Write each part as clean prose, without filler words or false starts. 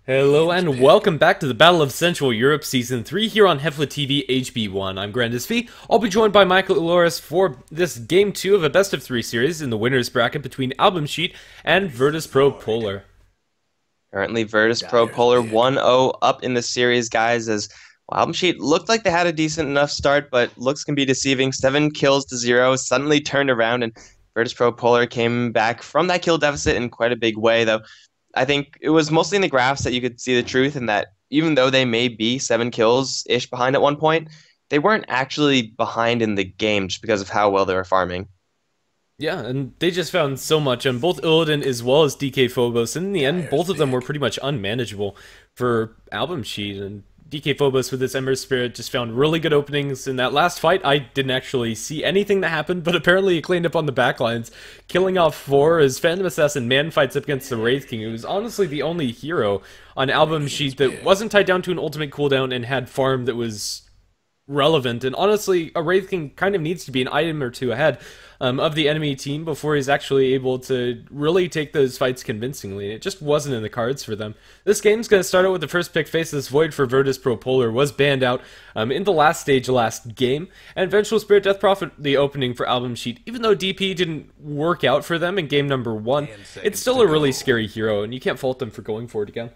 Hello and welcome back to the Battle of Central Europe Season 3 here on HeflaTV HB1. I'm Grandis V. I'll be joined by Michael Loris for this Game 2 of a best of 3 series in the winner's bracket between AlbumS and vp.polar. Currently, vp.polar 1-0 up in the series, guys, as AlbumS looked like they had a decent enough start, but looks can be deceiving. 7 kills to 0, suddenly turned around, and vp.polar came back from that kill deficit in quite a big way, though. I think it was mostly in the graphs that you could see the truth, and that even though they may be 7 kills-ish behind at one point, they weren't actually behind in the game just because of how well they were farming. Yeah, and they just found so much on both Illidan as well as DK Phobos, and in the end, both of them were pretty much unmanageable for AlbumS, and DK Phobos with his Ember Spirit just found really good openings. In that last fight, I didn't actually see anything that happened, but apparently he cleaned up on the backlines, killing off 4 as Phantom Assassin man fights up against the Wraith King, who was honestly the only hero on AlbumS that wasn't tied down to an ultimate cooldown and had farm that was relevant. And honestly, a Wraith King kind of needs to be an item or two ahead of the enemy team before he's actually able to really take those fights convincingly. It just wasn't in the cards for them. This game's going to start out with the first pick, Faceless Void for vp.polar, was banned out in the last stage last game, and Vengeful Spirit Death Prophet the opening for AlbumS. Even though DP didn't work out for them in game number 1, it's still a really scary hero, and you can't fault them for going for it again.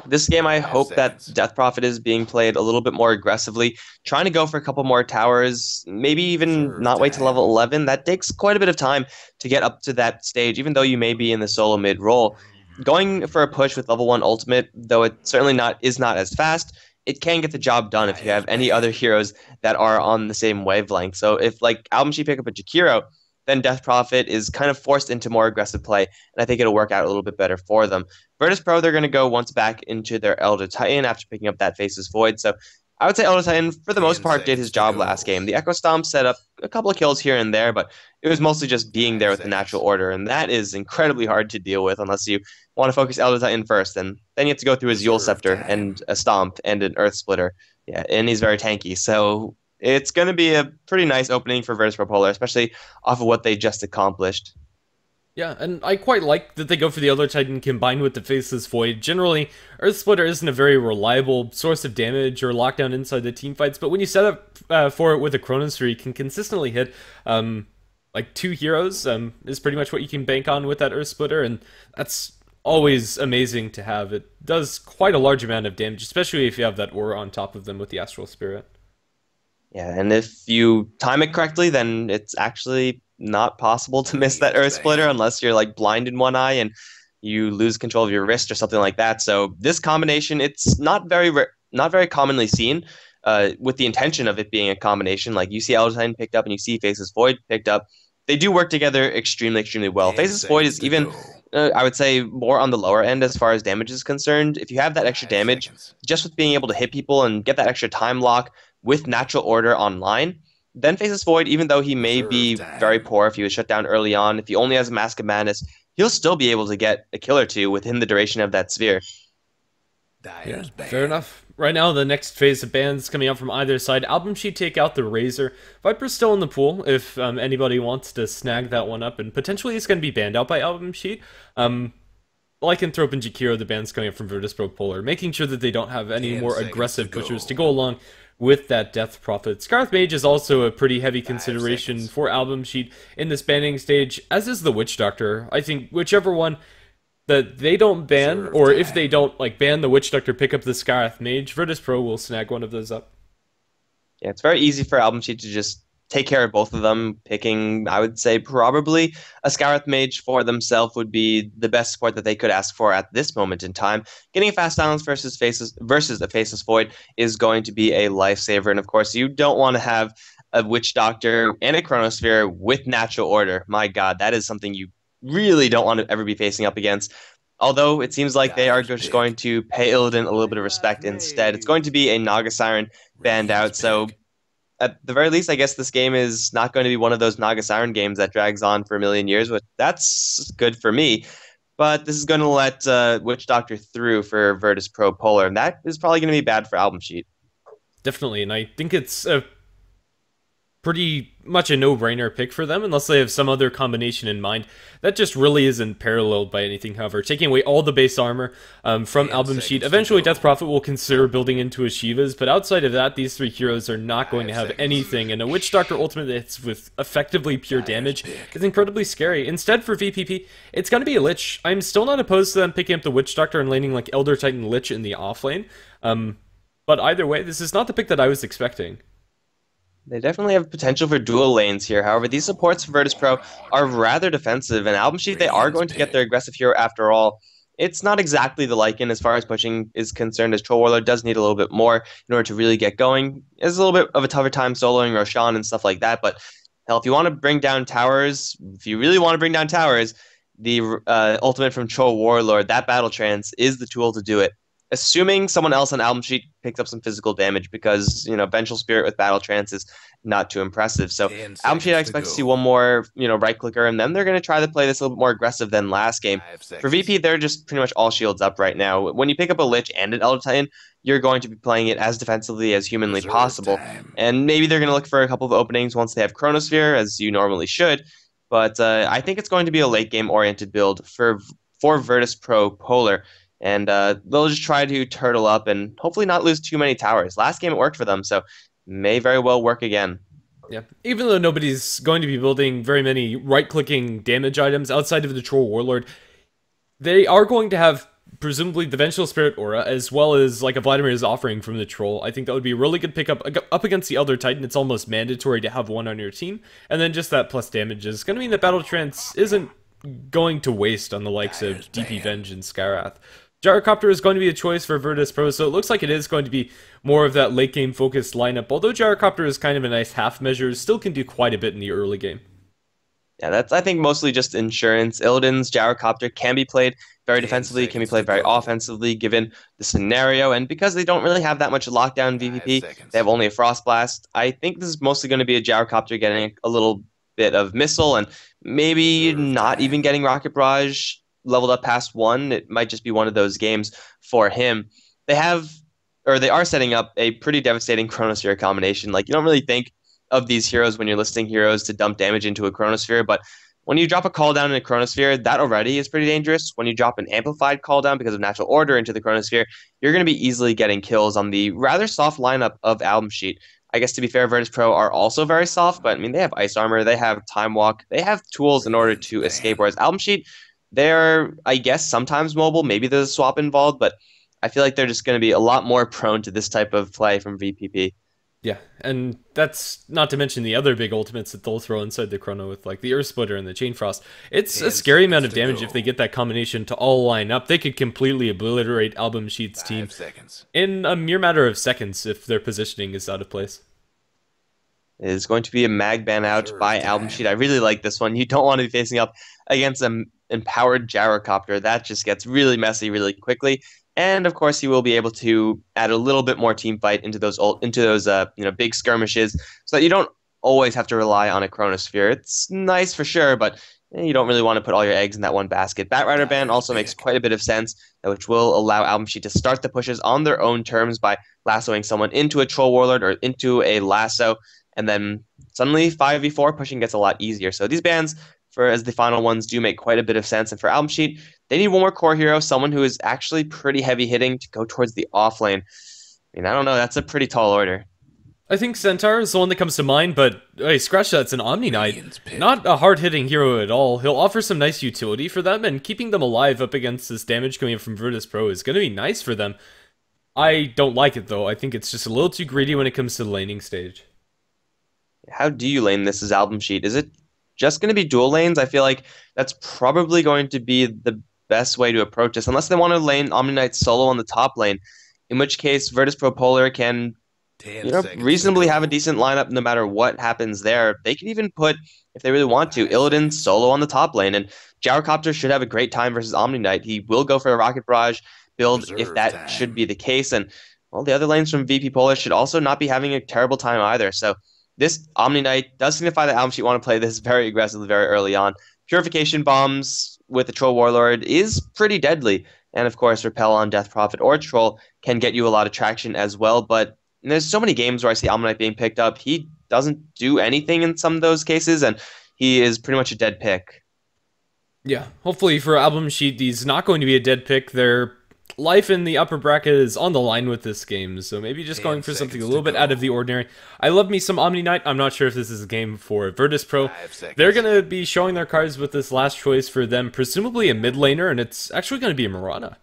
This game, I hope that Death Prophet is being played a little bit more aggressively, trying to go for a couple more towers, maybe even not wait to level 11. That takes quite a bit of time to get up to that stage, even though you may be in the solo mid role. Going for a push with level 1 ultimate, though it certainly is not as fast, it can get the job done if you have any other heroes that are on the same wavelength. So if like AlbumS pick up a Jakiro, then Death Prophet is kind of forced into more aggressive play, and I think it'll work out a little bit better for them. Virtus.pro, they're going to go once back into their Elder Titan after picking up that Faceless Void, so I would say Elder Titan, for the most part, did his job last game. The Echo Stomp set up a couple of kills here and there, but it was mostly just being there with the natural order, and that is incredibly hard to deal with unless you want to focus Elder Titan first, and then you have to go through his Yule Scepter and a Stomp and an Earth Splitter. Yeah, and he's very tanky, so it's going to be a pretty nice opening for vp.polar, especially off of what they just accomplished. Yeah, and I quite like that they go for the Elder Titan combined with the Faceless Void. Generally, Earth Splitter isn't a very reliable source of damage or lockdown inside the team fights, but when you set up for it with a Chronosphere, you can consistently hit like 2 heroes is pretty much what you can bank on with that Earth Splitter, and that's always amazing to have. It does quite a large amount of damage, especially if you have that aura on top of them with the Astral Spirit. Yeah, and if you time it correctly, then it's actually not possible to miss that Earth Splitter unless you're like blind in one eye and you lose control of your wrist or something like that. So this combination, it's not very commonly seen, with the intention of it being a combination. Like you see Elder Titan picked up and you see Faceless Void picked up. They do work together extremely, extremely well. Faceless Void is even, I would say, more on the lower end as far as damage is concerned. If you have that extra damage, just with being able to hit people and get that extra time lock with natural order online, then Faceless Void, even though he may be very poor if he was shut down early on, if he only has a Mask of Madness, he'll still be able to get a kill or two within the duration of that sphere. Yeah, fair enough. Right now, the next phase of bans coming out from either side. AlbumS take out the Razor. Viper's still in the pool if anybody wants to snag that one up, and potentially it's going to be banned out by AlbumS. Lycanthrope and Jakiro, the bans coming up from vp.polar, making sure that they don't have any more aggressive pushers to go along with that Death Prophet. Scarlet Mage is also a pretty heavy consideration for AlbumS in this banning stage, as is the Witch Doctor. I think whichever one that they don't ban, or if they don't like ban the Witch Doctor, pick up the Scarlet Mage, Virtus.pro will snag one of those up. Yeah, it's very easy for AlbumS to just take care of both of them, picking, I would say, probably a Scarlet Mage for themselves would be the best support that they could ask for at this moment in time. Getting a fast silence versus a Faceless Void is going to be a lifesaver, and of course, you don't want to have a Witch Doctor and a Chronosphere with natural order. My God, that is something you really don't want to ever be facing up against. Although it seems like they are just going to pay Illidan a little bit of respect instead. It's going to be a Naga Siren banned out, so at the very least, I guess this game is not going to be one of those Naga Siren games that drags on for a million years, but that's good for me. But this is going to let Witch Doctor through for vp.polar, and that is probably going to be bad for AlbumS. Definitely, and I think it's a pretty much a no-brainer pick for them unless they have some other combination in mind. That just really isn't paralleled by anything, however. Taking away all the base armor from Album Sheet, eventually Death Prophet will consider building into a Shiva's, but outside of that, these three heroes are not going to have anything, and a Witch Doctor ultimate that's with effectively pure damage is incredibly scary. Instead, for VPP, it's going to be a Lich. I'm still not opposed to them picking up the Witch Doctor and laning like Elder Titan Lich in the offlane, but either way, this is not the pick that I was expecting. They definitely have potential for dual lanes here. However, these supports for Virtus Pro are rather defensive, and Album Sheet, they are going to get their aggressive hero after all. It's not exactly the Lycan as far as pushing is concerned, as Troll Warlord does need a little bit more in order to really get going. It's a little bit of a tougher time soloing Roshan and stuff like that, but hell, if you want to bring down towers, if you really want to bring down towers, the ultimate from Troll Warlord, that Battle Trance, is the tool to do it. Assuming someone else on Album Sheet picks up some physical damage, because Vengeful Spirit with Battle Trance is not too impressive. So Album Sheet, I expect to see one more right clicker, and then they're going to try to play this a little bit more aggressive than last game. For VP, they're just pretty much all shields up right now. When you pick up a Lich and an Elder Titan, you're going to be playing it as defensively as humanly possible. And maybe they're going to look for a couple of openings once they have Chronosphere, as you normally should. But I think it's going to be a late game oriented build for Virtus Pro Polar. And they'll just try to turtle up and hopefully not lose too many towers. Last game it worked for them, so may very well work again. Yeah, even though nobody's going to be building very many right-clicking damage items outside of the Troll Warlord, they are going to have presumably the Vengeful Spirit aura, as well as like a Vladimir's offering from the Troll. I think that would be a really good pickup up against the Elder Titan. It's almost mandatory to have one on your team, and then just that plus damage is going to mean that Battle Trance isn't going to waste on the likes of DP Venge and Skywrath. Gyrocopter is going to be a choice for Virtus Pro, so it looks like it is going to be more of that late game focused lineup. Although Gyrocopter is kind of a nice half measure, still can do quite a bit in the early game. Yeah, that's, I think, mostly just insurance. Illidan's Gyrocopter can be played very defensively, can be played very offensively given the scenario, and because they don't really have that much lockdown VPP, they have only a Frost Blast. I think this is mostly going to be a Gyrocopter getting a little bit of missile and maybe not even getting Rocket Barrage leveled up past 1. It might just be one of those games for him. They are setting up a pretty devastating Chronosphere combination. Like, you don't really think of these heroes when you're listing heroes to dump damage into a Chronosphere, but when you drop a call down in a Chronosphere, that already is pretty dangerous. When you drop an amplified call down because of natural order into the Chronosphere, you're going to be easily getting kills on the rather soft lineup of Album Sheet. I guess, to be fair, Virtus Pro are also very soft, but I mean, they have Ice Armor, they have Time Walk, they have tools in order to escape, whereas Album Sheet, they're, I guess, sometimes mobile. Maybe there's a swap involved, but I feel like they're just going to be a lot more prone to this type of play from VPP. Yeah, and that's not to mention the other big ultimates that they'll throw inside the Chrono with, like the Earth Splitter and the Chain Frost. It's a scary amount of damage if they get that combination to all line up. They could completely obliterate Album Sheet's team in a mere matter of seconds if their positioning is out of place. It is going to be a mag ban out by Album Sheet. I really like this one. You don't want to be facing up against an empowered Gyrocopter. That just gets really messy really quickly. And of course, he will be able to add a little bit more team fight into those big skirmishes, so that you don't always have to rely on a Chronosphere. It's nice for sure, but you don't really want to put all your eggs in that one basket. Batrider ban also makes quite a bit of sense, which will allow Album Sheet to start the pushes on their own terms by lassoing someone into a Troll Warlord or into a lasso, and then suddenly 5v4 pushing gets a lot easier. So these bans, as the final ones, do make quite a bit of sense. And for Album Sheet, they need one more core hero, someone who is actually pretty heavy hitting to go towards the off lane. I mean, I don't know, that's a pretty tall order. I think Centaur is the one that comes to mind, but hey, scratch that, it's an Omni Knight. Not a hard-hitting hero at all. He'll offer some nice utility for them, and keeping them alive up against this damage coming from Virtus Pro is going to be nice for them. I don't like it, though. I think it's just a little too greedy when it comes to the laning stage. How do you lane this as Album Sheet? Is it just going to be dual lanes? I feel like that's probably going to be the best way to approach this, unless they want to lane Omni Knight solo on the top lane, in which case Virtus Pro Polar can reasonably have a decent lineup no matter what happens there. They can even put, if they really want to, Illidan solo on the top lane, and Gyrocopter should have a great time versus Omni Knight. He will go for a Rocket Barrage build if that should be the case, and well, the other lanes from VP Polar should also not be having a terrible time either. So this Omni Knight does signify that Album Sheet want to play this very aggressively very early on. Purification Bombs with the Troll Warlord is pretty deadly, and of course Repel on Death Prophet or Troll can get you a lot of traction as well, but there's so many games where I see Album Knight being picked up. He doesn't do anything in some of those cases, and he is pretty much a dead pick. Yeah, hopefully for Album Sheet, he's not going to be a dead pick. Their life in the upper bracket is on the line with this game, so maybe just going for something a little bit out of the ordinary. I love me some Omni Knight. I'm not sure if this is a game for Virtus Pro. They're going to be showing their cards with this last choice for them, presumably a mid laner, and it's actually going to be a Mirana.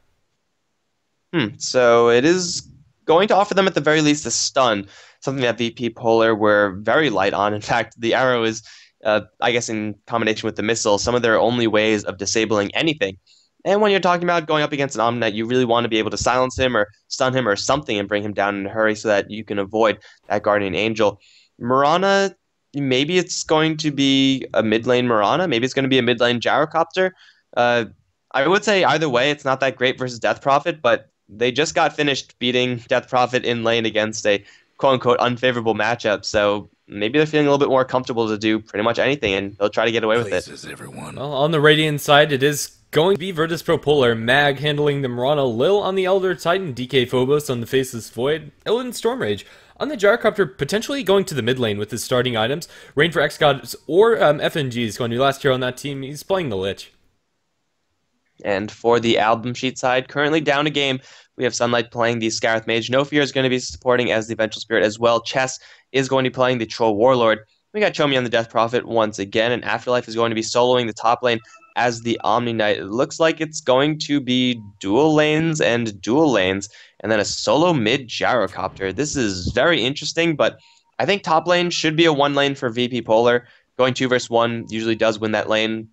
So it is going to offer them at the very least a stun, something that vp.polar were very light on. In fact, the arrow is, I guess, in combination with the missile, some of their only ways of disabling anything. And when you're talking about going up against an Omninet, you really want to be able to silence him or stun him or something and bring him down in a hurry so that you can avoid that Guardian Angel. Mirana, maybe it's going to be a mid lane Mirana. Maybe it's going to be a mid lane Gyrocopter. Uh, I would say either way, it's not that great versus Death Prophet, but they just got finished beating Death Prophet in lane against a quote-unquote unfavorable matchup, so maybe they're feeling a little bit more comfortable to do pretty much anything, and they'll try to get away with it. Well, on the Radiant side, it is going to be Virtus Pro Polar, Mag handling the Mirana, Lil on the Elder Titan, DK Phobos on the Faceless Void, Illidan Stormrage. On the Gyrocopter, potentially going to the mid lane with his starting items. Rain for X-Gods or FNG is going to be last hero on that team. He's playing the Lich. And for the album sheet side, currently down a game, we have Sunlight playing the Scarith Mage. No Fear is going to be supporting as the Vengeful Spirit as well. Chess is going to be playing the Troll Warlord. We got Chomi on the Death Prophet once again, and Afterlife is going to be soloing the top lane as the Omni Knight. It looks like it's going to be dual lanes, and then a solo mid Gyrocopter. This is very interesting, but I think top lane should be a one lane for vp.polar. Going 2 versus 1 usually does win that lane.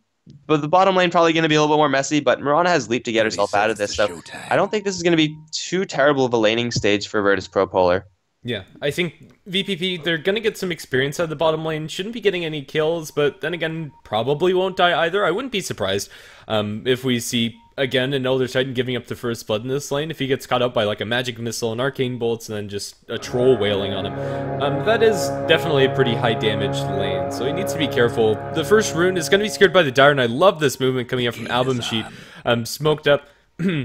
But the bottom lane probably going to be a little bit more messy, but Mirana has Leap to get herself out of this, so I don't think this is going to be too terrible of a laning stage for Virtus Pro Polar. Yeah, I think VPP, they're going to get some experience out of the bottom lane, shouldn't be getting any kills, but then again, probably won't die either. I wouldn't be surprised if we see, again, an Elder Titan giving up the first blood in this lane, if he gets caught up by like a Magic Missile and Arcane Bolts, and then just a Troll wailing on him. That is definitely a pretty high damage lane, so he needs to be careful. The first rune is going to be secured by the Dire, and I love this movement coming up from Album Sheet. Smoked up.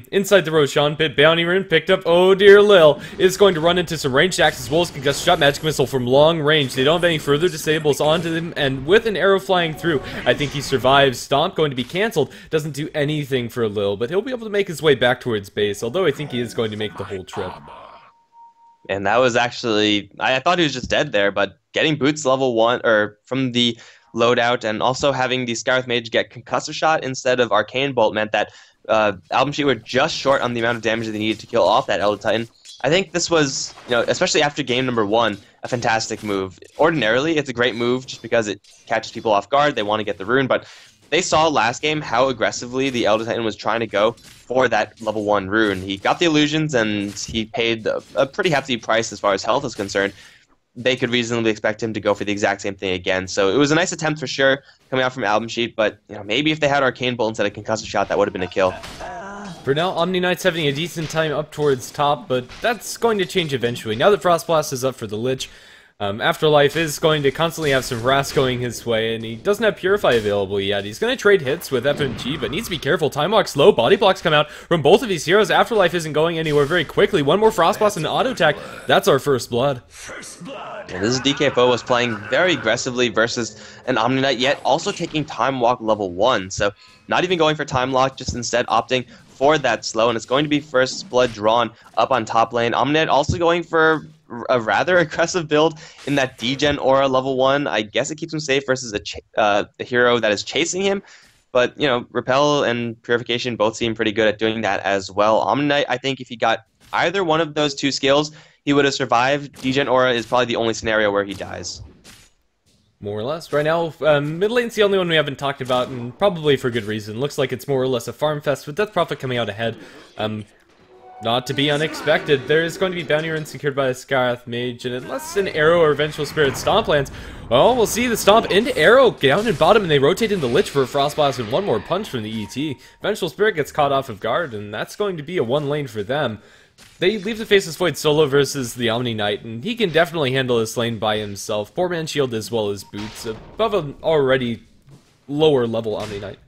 Inside the Roshan pit, Bounty Rune picked up. Oh dear, Lil is going to run into some ranged attacks as well as Concussive Shot Magic Missile from long range. They don't have any further disables onto them, and with an arrow flying through, I think he survives. Stomp going to be cancelled. Doesn't do anything for Lil, but he'll be able to make his way back towards base, although I think he is going to make the whole trip. And that was actually, I thought he was just dead there, but getting boots level 1, or from the loadout, and also having the Scarith Mage get Concussive Shot instead of Arcane Bolt meant that Album Sheet were just short on the amount of damage they needed to kill off that Elder Titan. I think this was, especially after game number 1, a fantastic move. Ordinarily, it's a great move just because it catches people off guard, they want to get the rune, but they saw last game how aggressively the Elder Titan was trying to go for that level 1 rune. He got the illusions, and he paid a pretty hefty price as far as health is concerned. They could reasonably expect him to go for the exact same thing again. So it was a nice attempt for sure, coming out from Album Sheet, but maybe if they had Arcane Bolt instead of Concussive Shot, that would have been a kill. For now, Omni Knight's having a decent time up towards top, but that's going to change eventually. Now that Frost Blast is up for the Lich, Afterlife is going to constantly have some harass going his way, and he doesn't have Purify available yet. He's going to trade hits with FMG, but needs to be careful. Time Lock's low, Body Blocks come out from both of these heroes. Afterlife isn't going anywhere very quickly. One more Frost Blast and an auto attack. That's our first blood. Yeah, this is DK Phobos playing very aggressively versus an Omni Knight, yet also taking Time Walk level 1. So not even going for Time Lock, just instead opting for that slow, and it's going to be first blood drawn up on top lane. Omni Knight also going for a rather aggressive build in that Degen Aura level 1. I guess it keeps him safe versus a hero that is chasing him. But, Repel and Purification both seem pretty good at doing that as well. Omni Knight, I think if he got either one of those two skills, he would have survived. Degen Aura is probably the only scenario where he dies. More or less. Right now, mid lane's the only one we haven't talked about, and probably for good reason. Looks like it's more or less a farm fest with Death Prophet coming out ahead. Not to be unexpected, there is going to be Bounty Rune secured by a Scarith Mage, and unless an Arrow or Vengeful Spirit Stomp lands, well, we'll see the Stomp into Arrow, down and bottom, and they rotate into Lich for a Frost Blast and one more punch from the ET. Vengeful Spirit gets caught off of guard, and that's going to be a one lane for them. They leave the Faceless Void solo versus the Omni Knight, and he can definitely handle this lane by himself. Poor man shield as well as boots, above an already lower level Omni Knight.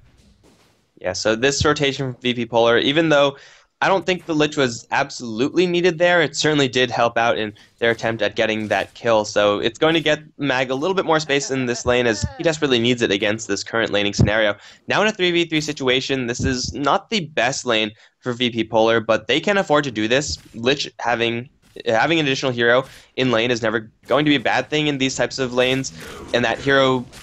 Yeah, so this rotation from vp.polar, even though I don't think the Lich was absolutely needed there. It certainly did help out in their attempt at getting that kill. So it's going to get Mag a little bit more space in this lane as he desperately needs it against this current laning scenario. Now in a 3v3 situation, this is not the best lane for VP Polar, but they can afford to do this. Lich having an additional hero in lane is never going to be a bad thing in these types of lanes, and that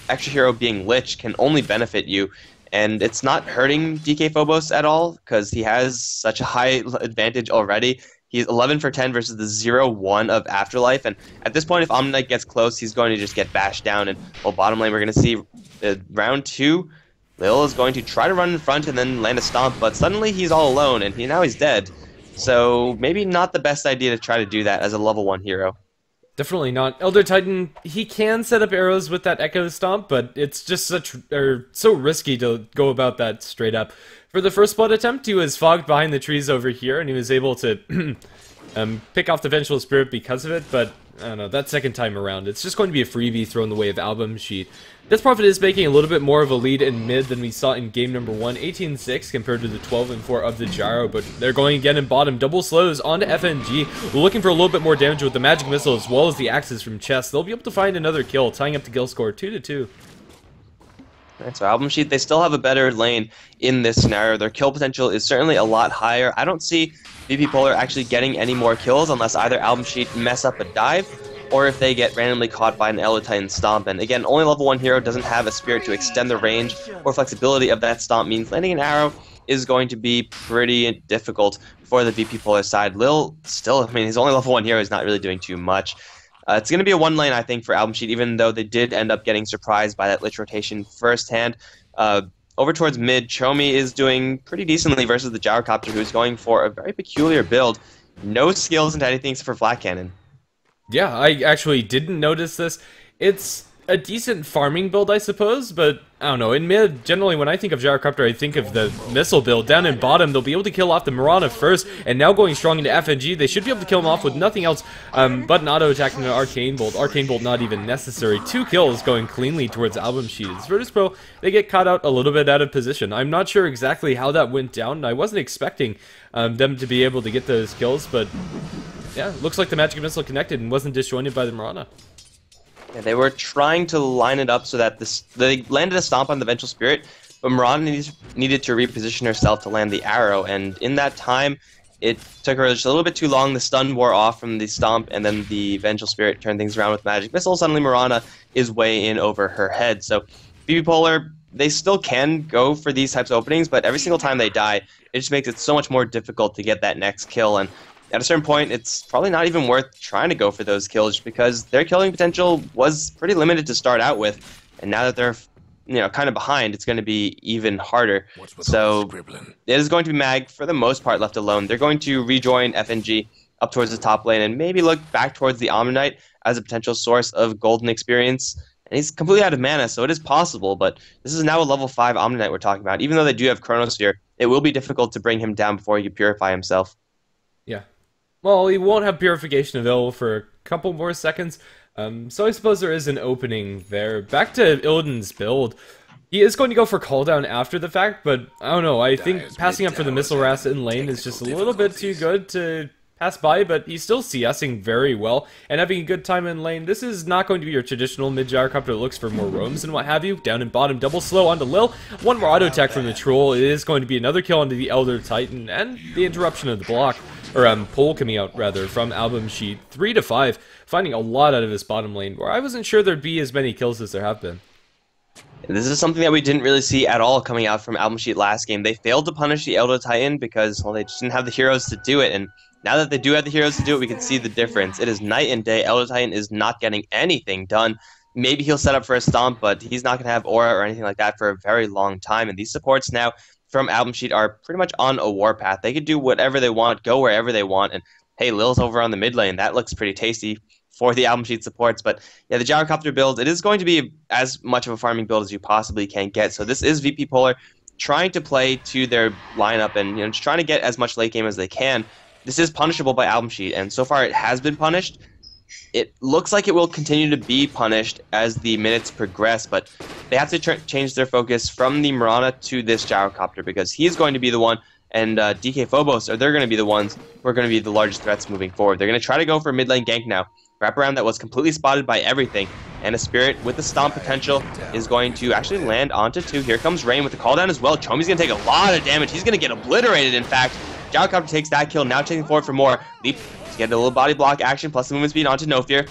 extra hero being Lich can only benefit you. And it's not hurting DK Phobos at all because he has such a high advantage already. He's 11 for 10 versus the 0-1 of Afterlife, and at this point, if Omnite gets close, he's going to just get bashed down. And well, bottom lane, we're going to see round 2. Lil is going to try to run in front and then land a stomp, but suddenly he's all alone, and now he's dead. So maybe not the best idea to try to do that as a level 1 hero. Definitely not. Elder Titan, he can set up arrows with that Echo Stomp, but it's just so risky to go about that straight up. For the first blood attempt, he was fogged behind the trees over here, and he was able to pick off the Vengeful Spirit because of it, but I don't know, that second time around, it's just going to be a freebie thrown the way of AlbumS. Death Prophet is making a little bit more of a lead in mid than we saw in game number 1, 18-6 compared to the 12-4 of the Gyro, but they're going again in bottom, double slows onto FNG. We're looking for a little bit more damage with the Magic Missile as well as the axes from Chess. They'll be able to find another kill, tying up the kill score 2-2. Right, so AlbumS, they still have a better lane in this scenario. Their kill potential is certainly a lot higher. I don't see VP Polar actually getting any more kills unless either AlbumS mess up a dive or if they get randomly caught by an Elder Titan Stomp. And again, only level 1 hero doesn't have a spirit to extend the range or flexibility of that Stomp, means landing an arrow is going to be pretty difficult for the VP Polar side. Lil still, I mean, his only level 1 hero is not really doing too much. It's going to be a 1 lane, I think, for AlbumS, even though they did end up getting surprised by that Lich rotation firsthand. Over towards mid, Chomi is doing pretty decently versus the Gyrocopter, who's going for a very peculiar build. No skills into anything except for Flat Cannon. Yeah, I actually didn't notice this. It's a decent farming build, I suppose, but I don't know. In mid, generally, when I think of Gyrocopter, I think of the missile build. Down in bottom, they'll be able to kill off the Mirana first, and now going strong into FNG, they should be able to kill him off with nothing else but an auto attack and an Arcane Bolt. Arcane Bolt not even necessary. 2 kills going cleanly towards AlbumS. Virtus.pro, they get caught out a little bit out of position. I'm not sure exactly how that went down. I wasn't expecting them to be able to get those kills, but yeah, looks like the Magic Missile connected and wasn't disjointed by the Mirana. Yeah, they were trying to line it up so that they landed a stomp on the Vengeful Spirit, but Mirana needed to reposition herself to land the arrow, and in that time, it took her just a little bit too long. The stun wore off from the stomp, and then the Vengeful Spirit turned things around with Magic Missile. Suddenly, Mirana is way in over her head. So, VP Polar, they still can go for these types of openings, but every single time they die, it just makes it so much more difficult to get that next kill, and at a certain point, it's probably not even worth trying to go for those kills because their killing potential was pretty limited to start out with, and now that they're kind of behind, it's going to be even harder. So it is going to be Mag for the most part left alone. They're going to rejoin FNG up towards the top lane and maybe look back towards the Omnite as a potential source of golden experience. And he's completely out of mana, so it is possible, but this is now a level 5 Omnite we're talking about. Even though they do have Chronosphere, it will be difficult to bring him down before he can purify himself. Yeah. Well, he won't have Purification available for a couple more seconds, so I suppose there is an opening there. Back to Illidan's build. He is going to go for cooldown after the fact, but I don't know, I think passing up for the Missile Ras in lane is just a little bit too good to pass by, but he's still CSing very well and having a good time in lane. This is not going to be your traditional mid-Gyrocopter that looks for more roams and what have you. Down in bottom, double slow onto Lil. One more auto attack from the Troll. It is going to be another kill onto the Elder Titan and the interruption of the block. Or pull coming out, rather, from AlbumS. 3-5, finding a lot out of his bottom lane, where I wasn't sure there'd be as many kills as there have been. This is something that we didn't really see at all coming out from AlbumS last game. They failed to punish the Elder Titan because, well, they just didn't have the heroes to do it, and now that they do have the heroes to do it, we can see the difference. It is night and day. Elder Titan is not getting anything done. Maybe he'll set up for a stomp, but he's not going to have aura or anything like that for a very long time, and these supports now from AlbumS are pretty much on a warpath. They could do whatever they want, go wherever they want, and hey, Lil's over on the mid lane. That looks pretty tasty for the AlbumS supports. But yeah, the Gyrocopter build, it is going to be as much of a farming build as you possibly can get. So this is VP Polar trying to play to their lineup and just trying to get as much late game as they can. This is punishable by AlbumS, and so far it has been punished. It looks like it will continue to be punished as the minutes progress, but they have to change their focus from the Mirana to this Gyrocopter because he's going to be the one and DK Phobos, they're going to be the ones who are going to be the largest threats moving forward. They're going to try to go for a mid lane gank now. Wraparound that was completely spotted by everything, and a Spirit with the stomp potential is going to actually land onto 2. Here comes Rain with the call down as well. Chomi's going to take a lot of damage. He's going to get obliterated, in fact. Gyrocopter takes that kill, now taking forward for more. Leap to get a little body block action, plus the movement speed onto No Fear.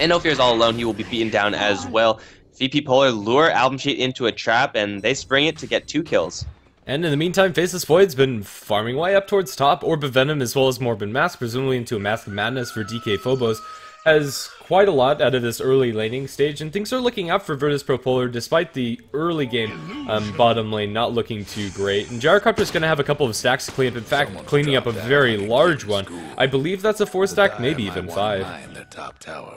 And No Fear is all alone. He will be beaten down as well. vp.polar lure AlbumS into a trap, and they spring it to get 2 kills. And in the meantime, Faceless Void's been farming way up towards top. Orb of Venom as well as Morbid Mask, presumably into a Mask of Madness for DK Phobos, has quite a lot out of this early laning stage, and things are looking up for vp.polar despite the early game bottom lane not looking too great. And Gyrocopter's going to have a couple of stacks to clean up, in fact, cleaning up a very large one. I believe that's a 4 stack, maybe even 5.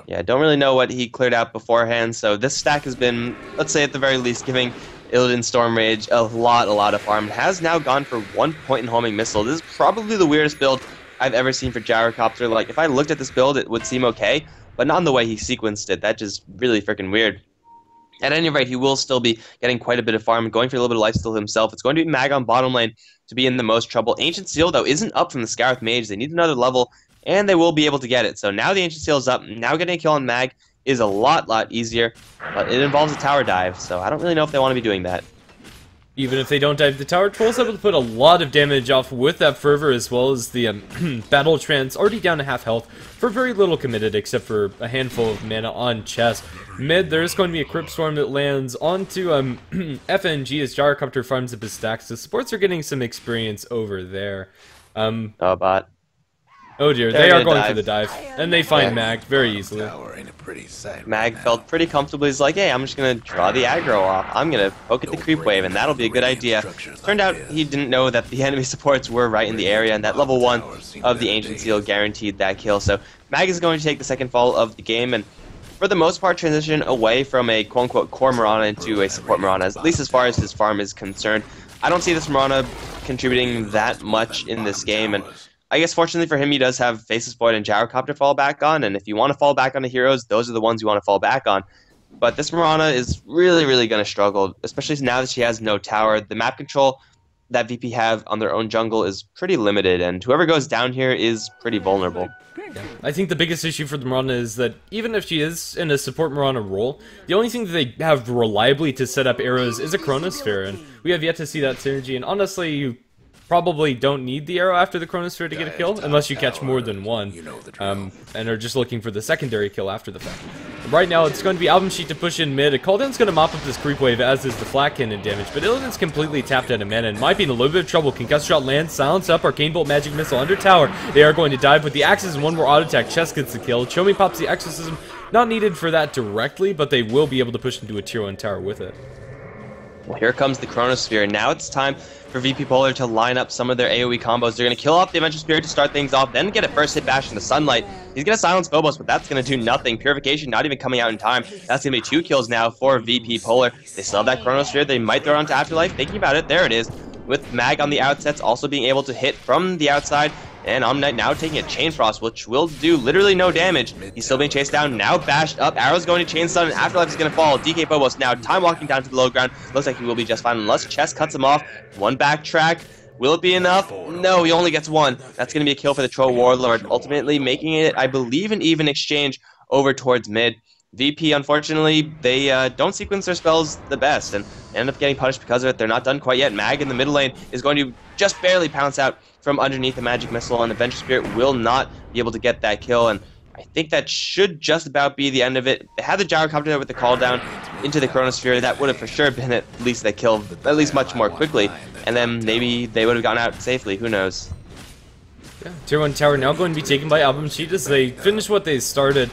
Yeah, don't really know what he cleared out beforehand, so this stack has been, let's say at the very least, giving Illidan Storm Rage a lot of farm. Has now gone for 1 point in homing missile. This is probably the weirdest build I've ever seen for Gyrocopter. Like, if I looked at this build, it would seem okay, but not in the way he sequenced it. That's just really freaking weird. At any rate, he will still be getting quite a bit of farm, going for a little bit of lifesteal himself. It's going to be Mag on bottom lane to be in the most trouble. Ancient Seal, though, isn't up from the Scarith Mage. They need another level, and they will be able to get it. So now the Ancient Seal is up. Now getting a kill on Mag is a lot easier, but it involves a tower dive, so I don't really know if they want to be doing that. Even if they don't dive the tower, Troll's able to put a lot of damage off with that Fervor, as well as the Battle Trance, already down to half health, for very little committed, except for a handful of mana on chest. Mid, there's going to be a Crypt Storm that lands onto FNG as Gyrocopter farms up his stacks. The supports are getting some experience over there. Oh dear, they are going for the dive, and they find Mag very easily. Mag felt pretty comfortably. He's like, hey, I'm just going to draw the aggro off. I'm going to poke at the creep wave, and that'll be a good idea. Turned out he didn't know that the enemy supports were right in the area, and that level 1 of the Ancient Seal guaranteed that kill. So Mag is going to take the second fall of the game, and for the most part transition away from a quote-unquote core Mirana into a support Mirana, at least as far as his farm is concerned. I don't see this Mirana contributing that much in this game, and I guess fortunately for him, he does have Faceless Void and Gyrocopter to fall back on, and if you want to fall back on the heroes, those are the ones you want to fall back on. But this Mirana is really going to struggle, especially now that she has no tower. The map control that VP have on their own jungle is pretty limited, and whoever goes down here is pretty vulnerable. Yeah. I think the biggest issue for the Mirana is that even if she is in a support Mirana role, the only thing that they have reliably to set up arrows is a Chronosphere, and we have yet to see that synergy, and honestly, you probably don't need the arrow after the Chronosphere to get a kill, unless you catch more than one, and are just looking for the secondary kill after the fact. Right now, it's going to be AlbumS to push in mid. A Cooldown's going to mop up this creep wave, as is the flat cannon damage, but Illidan's completely tapped out of mana and might be in a little bit of trouble. Concuss Shot lands, silence up, Arcane Bolt Magic Missile under tower. They are going to dive with the axes and one more auto attack. Chest gets the kill. Chomi pops the Exorcism. Not needed for that directly, but they will be able to push into a tier 1 tower with it. Well, here comes the Chronosphere. Now it's time for vp.polar to line up some of their AoE combos. They're going to kill off the Adventure Spirit to start things off, then get a first hit bash in the Sunlight. He's going to silence Phobos, but that's going to do nothing. Purification not even coming out in time. That's going to be 2 kills now for vp.polar. They still have that Chronosphere. They might throw it onto Afterlife. Thinking about it, there it is. With Mag on the outsets, also being able to hit from the outside. And Omnight now taking a Chain Frost, which will do literally no damage. He's still being chased down, now bashed up. Arrow's going to Chain Stun, and Afterlife is going to fall. DK Phobos now time walking down to the low ground. Looks like he will be just fine unless Chest cuts him off. One backtrack. Will it be enough? No, he only gets 1. That's going to be a kill for the Troll Warlord, ultimately making it, I believe, an even exchange over towards mid. VP, unfortunately, they don't sequence their spells the best and end up getting punished because of it. They're not done quite yet. Mag in the middle lane is going to just barely pounce out from underneath the Magic Missile, and the Adventure Spirit will not be able to get that kill, and I think that should just about be the end of it. They had the Gyrocopter there with the call down into the Chronosphere. That would have for sure been at least that kill, at least much more quickly, and then maybe they would have gotten out safely. Who knows? Yeah, tier 1 tower now going to be taken by AlbumS as they finish what they started.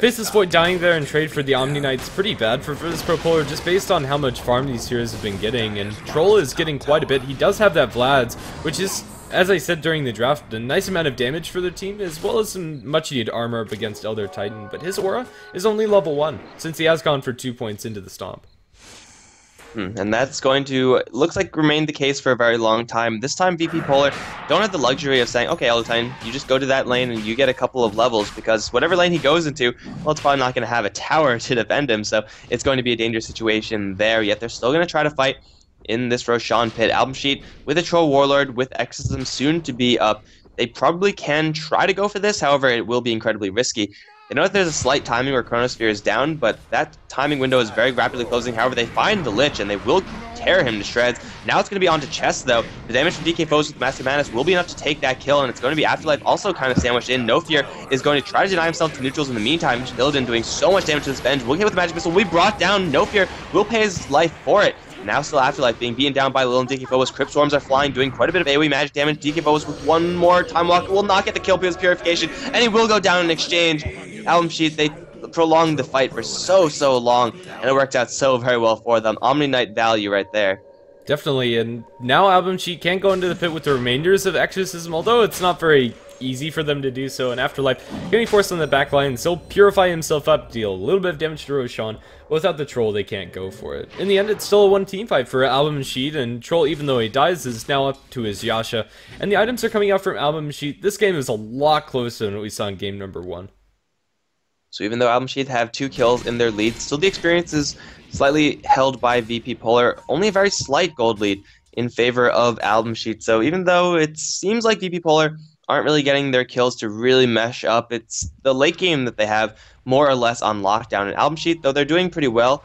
Faceless Void dying there and trade for the Omni Knight's pretty bad for vp.polar, just based on how much farm these heroes have been getting, and Troll is getting quite a bit. He does have that Vlad's, which is, as I said during the draft, a nice amount of damage for their team, as well as some much needed armor up against Elder Titan, but his aura is only level 1, since he has gone for 2 points into the Stomp. And that's going to, looks like, remain the case for a very long time. This time, vp.polar don't have the luxury of saying, okay, Elder Titan, you just go to that lane and you get a couple of levels, because whatever lane he goes into, well, it's probably not going to have a tower to defend him, so it's going to be a dangerous situation there, yet they're still going to try to fight in this Roshan pit. Album Sheet with a Troll Warlord with Exorcism soon to be up. They probably can try to go for this, however, it will be incredibly risky. They know that there's a slight timing where Chronosphere is down, but that timing window is very rapidly closing. However, they find the Lich, and they will tear him to shreds. Now it's going to be onto Chest, though. The damage from DK Foes with Master Madness will be enough to take that kill, and it's going to be Afterlife also kind of sandwiched in. No Fear is going to try to deny himself to neutrals in the meantime. Illidan doing so much damage to this Venge. Will hit with the Magic Missile. Will be brought down. No Fear will pay his life for it. Now still Afterlife being beaten down by Lil and DK Phobos. Crypt Swarms are flying, doing quite a bit of AoE magic damage. DK Phobos with one more Time Walk will not get the kill because Purification, and he will go down in exchange. Album Sheet, they prolonged the fight for so long, and it worked out so very well for them. Omni Knight value right there. Definitely, and now Album Sheet can't go into the pit with the remainders of Exorcism, although it's not very easy for them to do so, and Afterlife getting forced on the back line, and still purify himself up, deal a little bit of damage to Roshan, but without the Troll they can't go for it. In the end, it's still a one team fight for Album Sheet, and Troll, even though he dies, is now up to his Yasha, and the items are coming out from Album Sheet. This game is a lot closer than what we saw in game number 1. So even though Album Sheet have 2 kills in their lead, still the experience is slightly held by vp.polar, only a very slight gold lead in favor of Album Sheet. So even though it seems like vp.polar aren't really getting their kills to really mesh up, it's the late game that they have more or less on lockdown. And Album Sheet, though they're doing pretty well,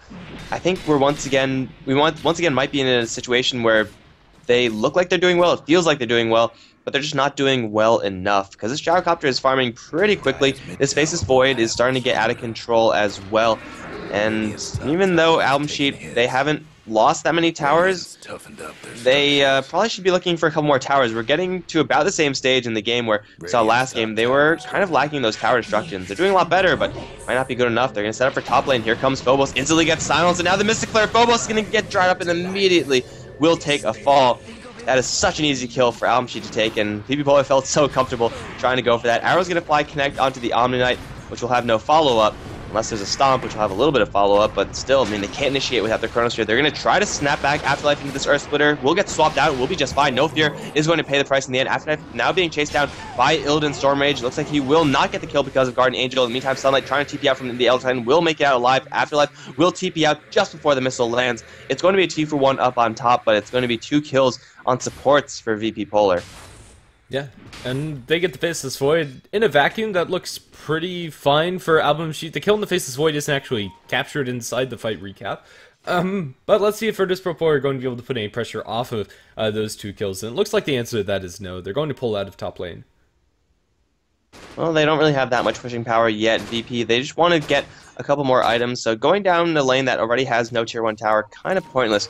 I think once again might be in a situation where they look like they're doing well, it feels like they're doing well, but they're just not doing well enough, because this Gyrocopter is farming pretty quickly. This Faceless Void is starting to get out of control as well, and even though Album Sheet, they haven't lost that many towers, they probably should be looking for a couple more towers. We're getting to about the same stage in the game where we saw last game. They were kind of lacking those tower destructions. They're doing a lot better, but might not be good enough. They're going to set up for top lane. Here comes Phobos, instantly gets silenced, and now the Mystic Flare. Phobos is going to get dried up and immediately will take a fall. That is such an easy kill for Album Sheet to take, and vp.polar felt so comfortable trying to go for that. Arrow's going to fly connect onto the Omni Knight, which will have no follow-up, unless there's a Stomp, which will have a little bit of follow-up, but still, I mean, they can't initiate without their Chronosphere. They're going to try to snap back Afterlife into this Earth Splitter. We'll get swapped out. We'll be just fine. No Fear is going to pay the price in the end. Afterlife now being chased down by Illidan Stormrage. Looks like he will not get the kill because of Guardian Angel. In the meantime, Sunlight trying to TP out from the Elder Titan will make it out alive. Afterlife will TP out just before the missile lands. It's going to be a 2-for-1 up on top, but it's going to be 2 kills on supports for vp.polar. Yeah, and they get the Faceless Void in a vacuum that looks pretty fine for Album Sheet. The kill in the Faceless Void isn't actually captured inside the fight recap. But let's see if vp.polar are going to be able to put any pressure off of those 2 kills. And it looks like the answer to that is no. They're going to pull out of top lane. Well, they don't really have that much pushing power yet, VP. They just want to get a couple more items. So going down the lane that already has no tier 1 tower, kind of pointless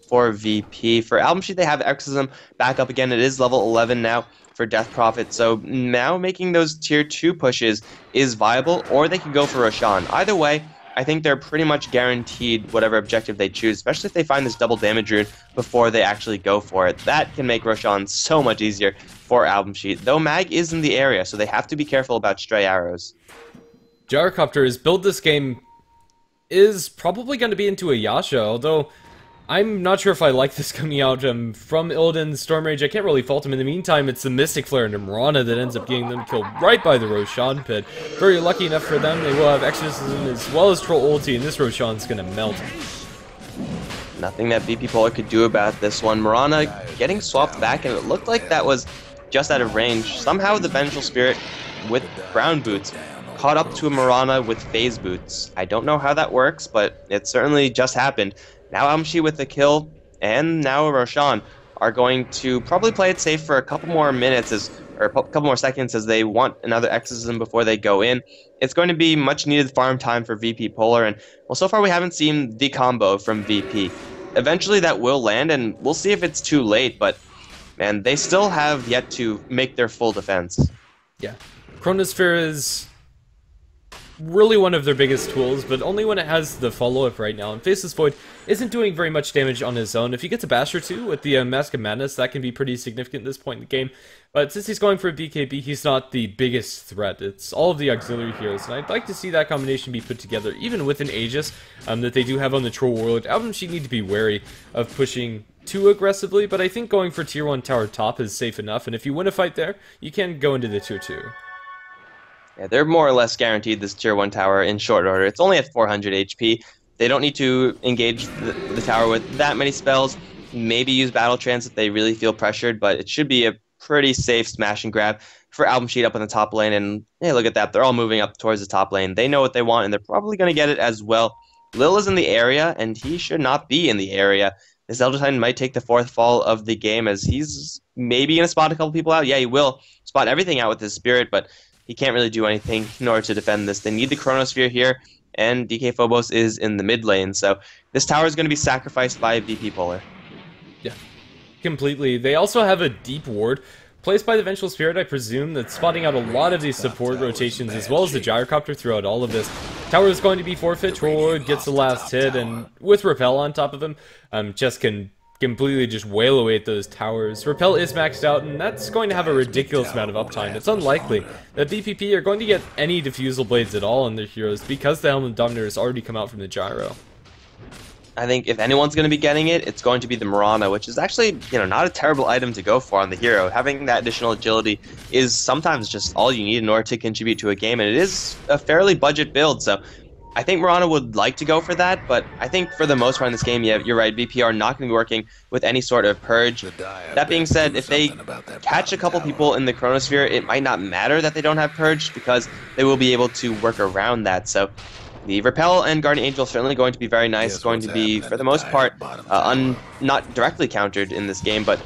for VP. For Album Sheet, they have Exorcism back up again. It is level 11 now for Death Prophet, so now making those tier 2 pushes is viable, or they can go for Roshan. Either way, I think they're pretty much guaranteed whatever objective they choose, especially if they find this double damage rune before they actually go for it. That can make Roshan so much easier for Album Sheet, though Mag is in the area, so they have to be careful about stray arrows. Gyrocopter's build this game is probably going to be into a Yasha, although I'm not sure if I like this coming out from Illidan Stormrage. I can't really fault him. In the meantime, it's the Mystic Flare and Mirana that ends up getting them killed right by the Roshan pit. Very lucky enough for them. They will have Exorcism as well as Troll ulti, and this Roshan's going to melt. Nothing that vp.polar could do about this one. Mirana getting swapped back, and it looked like that was just out of range. Somehow the Vengeful Spirit with Brown Boots caught up to a Mirana with Phase Boots. I don't know how that works, but it certainly just happened. Now Album Sheet with the kill, and now Roshan are going to probably play it safe for a couple more minutes, or a couple more seconds, as they want another Exorcism before they go in. It's going to be much needed farm time for vp.polar, and well, so far we haven't seen the combo from VP. Eventually that will land, and we'll see if it's too late, but man, they still have yet to make their full defense. Yeah. Chronosphere is really one of their biggest tools, but only when it has the follow-up right now. And Faceless Void isn't doing very much damage on his own. If he gets a Bash or 2 with the Mask of Madness, that can be pretty significant at this point in the game. But since he's going for a BKB, he's not the biggest threat. It's all of the auxiliary heroes, and I'd like to see that combination be put together, even with an Aegis that they do have on the Troll Warlord. Album Sheet need to be wary of pushing too aggressively, but I think going for tier 1 tower top is safe enough, and if you win a fight there, you can go into the tier 2. Yeah, they're more or less guaranteed this tier 1 tower in short order. It's only at 400 HP. They don't need to engage the tower with that many spells. maybe use Battle Trance if they really feel pressured, but it should be a pretty safe smash and grab for AlbumS up in the top lane. And hey, look at that. They're all moving up towards the top lane. They know what they want, and they're probably going to get it as well. Lil is in the area, and he should not be in the area. This Elder Titan might take the 4th fall of the game, as he's maybe going to spot a couple people out. Yeah, he will spot everything out with his Spirit, but he can't really do anything in order to defend this. They need the Chronosphere here, and DK Phobos is in the mid lane. So this tower is going to be sacrificed by vp.polar. Yeah, completely. They also have a deep ward placed by the Vengeful Spirit, I presume, that's spotting out a lot of these support rotations, as well as the Gyrocopter throughout all of this. Tower is going to be forfeit. Trollord gets the last hit, and with Repel on top of him, Chess can completely just wail away at those towers. Repel is maxed out, and that's going to have a ridiculous amount of uptime. It's unlikely that VPP are going to get any Diffusal Blades at all on their heroes, because the Helmet Dominator has already come out from the Gyro. I think if anyone's going to be getting it, it's going to be the Mirana, which is actually, not a terrible item to go for on the hero. Having that additional agility is sometimes just all you need in order to contribute to a game, and it is a fairly budget build, so I think Mirana would like to go for that, but I think for the most part in this game, yeah, you're right, VP are not going to be working with any sort of purge. That being said, if they catch a couple people in the Chronosphere, it might not matter that they don't have purge, because they will be able to work around that, so the Repel and Guardian Angel are certainly going to be very nice, going to be, for the most part, not directly countered in this game, but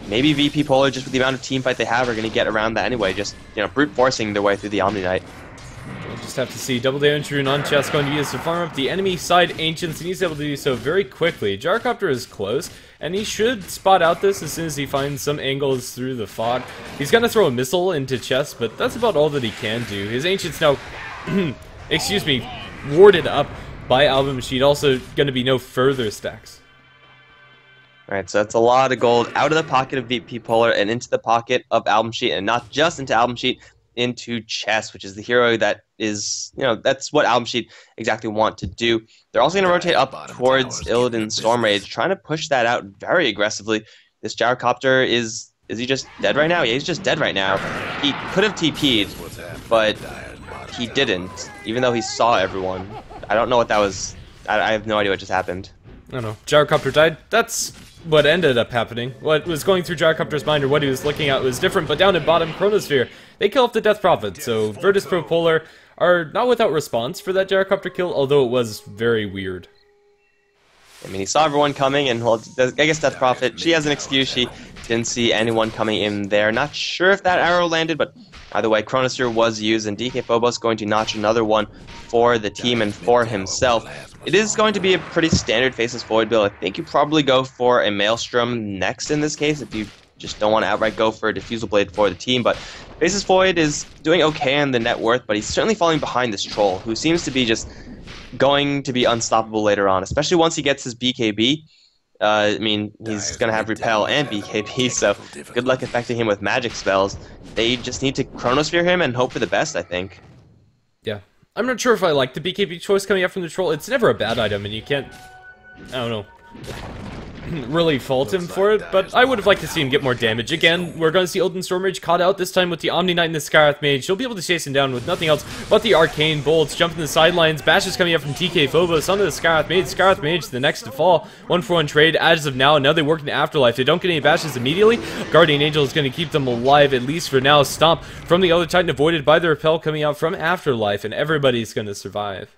maybe vp.polar, just with the amount of team fight they have, are going to get around that anyway, just, brute forcing their way through the Omni Knight. We'll just have to see. Double damage rune on Chess going to be used to farm up the enemy side Ancients, and he's able to do so very quickly. Gyrocopter is close, and he should spot out this as soon as he finds some angles through the fog. He's going to throw a missile into Chess, but that's about all that he can do. His Ancients now, excuse me, warded up by AlbumS. Also going to be no further stacks. Alright, so that's a lot of gold out of the pocket of vp.polar and into the pocket of AlbumS, and not just into AlbumS, into Chess, which is the hero that is, that's what AlbumS exactly want to do. They're also going to rotate up towards Illidan Stormrage, trying to push that out very aggressively. This Gyrocopter is he just dead right now? Yeah, he's just dead right now. He could have TP'd, but he didn't, even though he saw everyone. I don't know what that was. I have no idea what just happened. I don't know. Gyrocopter died. That's what ended up happening. What was going through Gyrocopter's mind, or what he was looking at, was different, but down at bottom, Chronosphere, they kill off the Death Prophet, so Virtus.Polar are not without response for that Gyrocopter kill, although it was very weird. I mean, he saw everyone coming, and well, I guess Death Prophet, she has an excuse. She didn't see anyone coming in there. Not sure if that arrow landed, but either way, Chronosphere was used, and DK Phobos going to notch another one for the team and for himself. It is going to be a pretty standard Faceless Void build. I think you probably go for a Maelstrom next in this case, if you just don't want to outright go for a Diffusal Blade for the team, but Faceless Void is doing okay on the net worth, but he's certainly falling behind this Troll, who seems to be just going to be unstoppable later on, especially once he gets his BKB. I mean, he's going to have Repel and BKB, so good luck affecting him with magic spells. They just need to Chronosphere him and hope for the best, I think. Yeah. I'm not sure if I like the BKB choice coming up from the Troll. It's never a bad item, and you can't, I don't know, really fault him for it, but I would have liked to see him get more damage. Again, we're going to see Illidan Stormrage caught out, this time with the Omni Knight and the Skywrath Mage. She'll be able to chase him down with nothing else but the Arcane Bolts. Jumping the sidelines, Bash is coming up from TK Phobos onto the Skywrath Mage. Skywrath Mage, the next to fall. 1-for-1 trade as of now. Now they work in Afterlife. They don't get any Bashes immediately. Guardian Angel is going to keep them alive, at least for now. Stomp from the other Titan, avoided by the Repel coming out from Afterlife, and everybody's going to survive.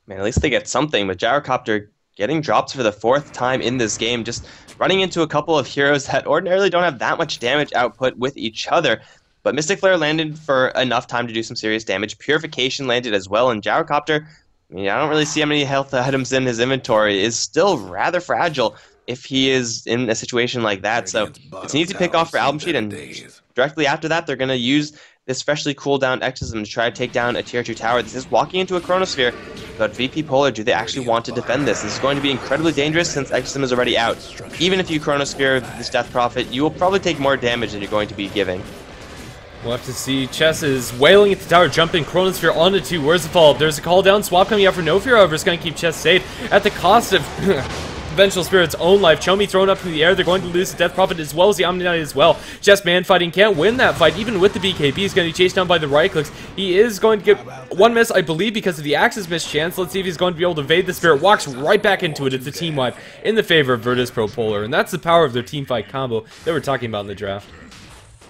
Man, at least they get something, but Gyrocopter getting drops for the 4th time in this game, just running into a couple of heroes that ordinarily don't have that much damage output with each other. But Mystic Flare landed for enough time to do some serious damage. Purification landed as well, and Gyrocopter, I mean, I don't really see how many health items in his inventory, is still rather fragile if he is in a situation like that. So it's an easy pick off for AlbumS, and directly after that, they're going to use this freshly cooldown Exorcism to try to take down a tier 2 tower. This is walking into a Chronosphere, but vp.polar, do they actually want to defend this? This is going to be incredibly dangerous since Exorcism is already out. Even if you Chronosphere this Death Prophet, you will probably take more damage than you're going to be giving. We'll have to see. Chess is wailing at the tower, jumping Chronosphere onto 2. Where's the fall? There's a call down. Swap coming out for no fear, however, is going to keep Chess safe at the cost of Vengeful Spirit's own life. Chomi thrown up in the air. They're going to lose the Death Prophet as well as the Omni Knight as well. Just man fighting can't win that fight. Even with the BKB, he's going to be chased down by the right clicks. He is going to get one miss, I believe, because of the Axe's missed chance. Let's see if he's going to be able to evade the Spirit. Walks right back into it. It's a team wipe in the favor of vp.polar. And that's the power of their team fight combo that we're talking about in the draft.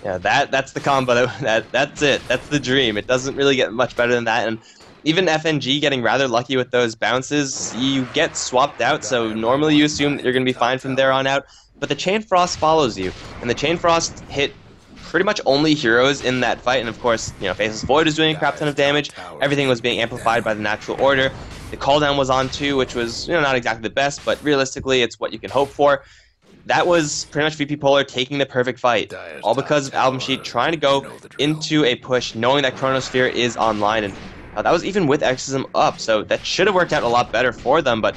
Yeah, that's the combo. That's it. That's the dream. It doesn't really get much better than that. And even FNG getting rather lucky with those bounces, you get swapped out, so normally you assume that you're going to be fine from there on out, but the Chain Frost follows you, and the Chain Frost hit pretty much only heroes in that fight, and of course, you know, Faceless Void was doing a crap ton of damage, everything was being amplified by the natural order, the cooldown was on too, which was, you know, not exactly the best, but realistically, it's what you can hope for. That was pretty much vp.polar taking the perfect fight, all because of AlbumS trying to go into a push, knowing that Chronosphere is online, and that was even with Exorcism up, so that should have worked out a lot better for them, but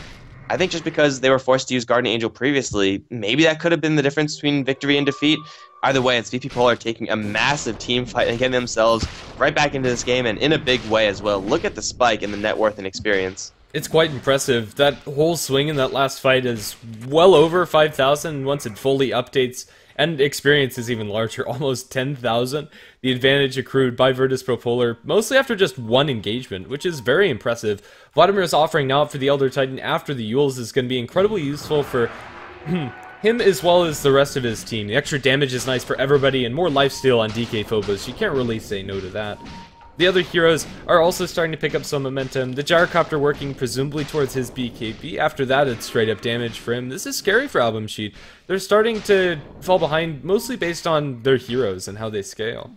I think just because they were forced to use Guardian Angel previously, maybe that could have been the difference between victory and defeat. Either way, it's vp.polar taking a massive team fight and getting themselves right back into this game, and in a big way as well. Look at the spike in the net worth and experience. It's quite impressive. That whole swing in that last fight is well over 5,000 once it fully updates, and experience is even larger, almost 10,000. The advantage accrued by vp.polar, mostly after just one engagement, which is very impressive. Vladimir's offering now up for the Elder Titan after the Yules is going to be incredibly useful for him as well as the rest of his team. The extra damage is nice for everybody, and more lifesteal on DK Phobos. You can't really say no to that. The other heroes are also starting to pick up some momentum. The Gyrocopter working presumably towards his BKB. After that, it's straight up damage for him. This is scary for AlbumS. They're starting to fall behind, mostly based on their heroes and how they scale.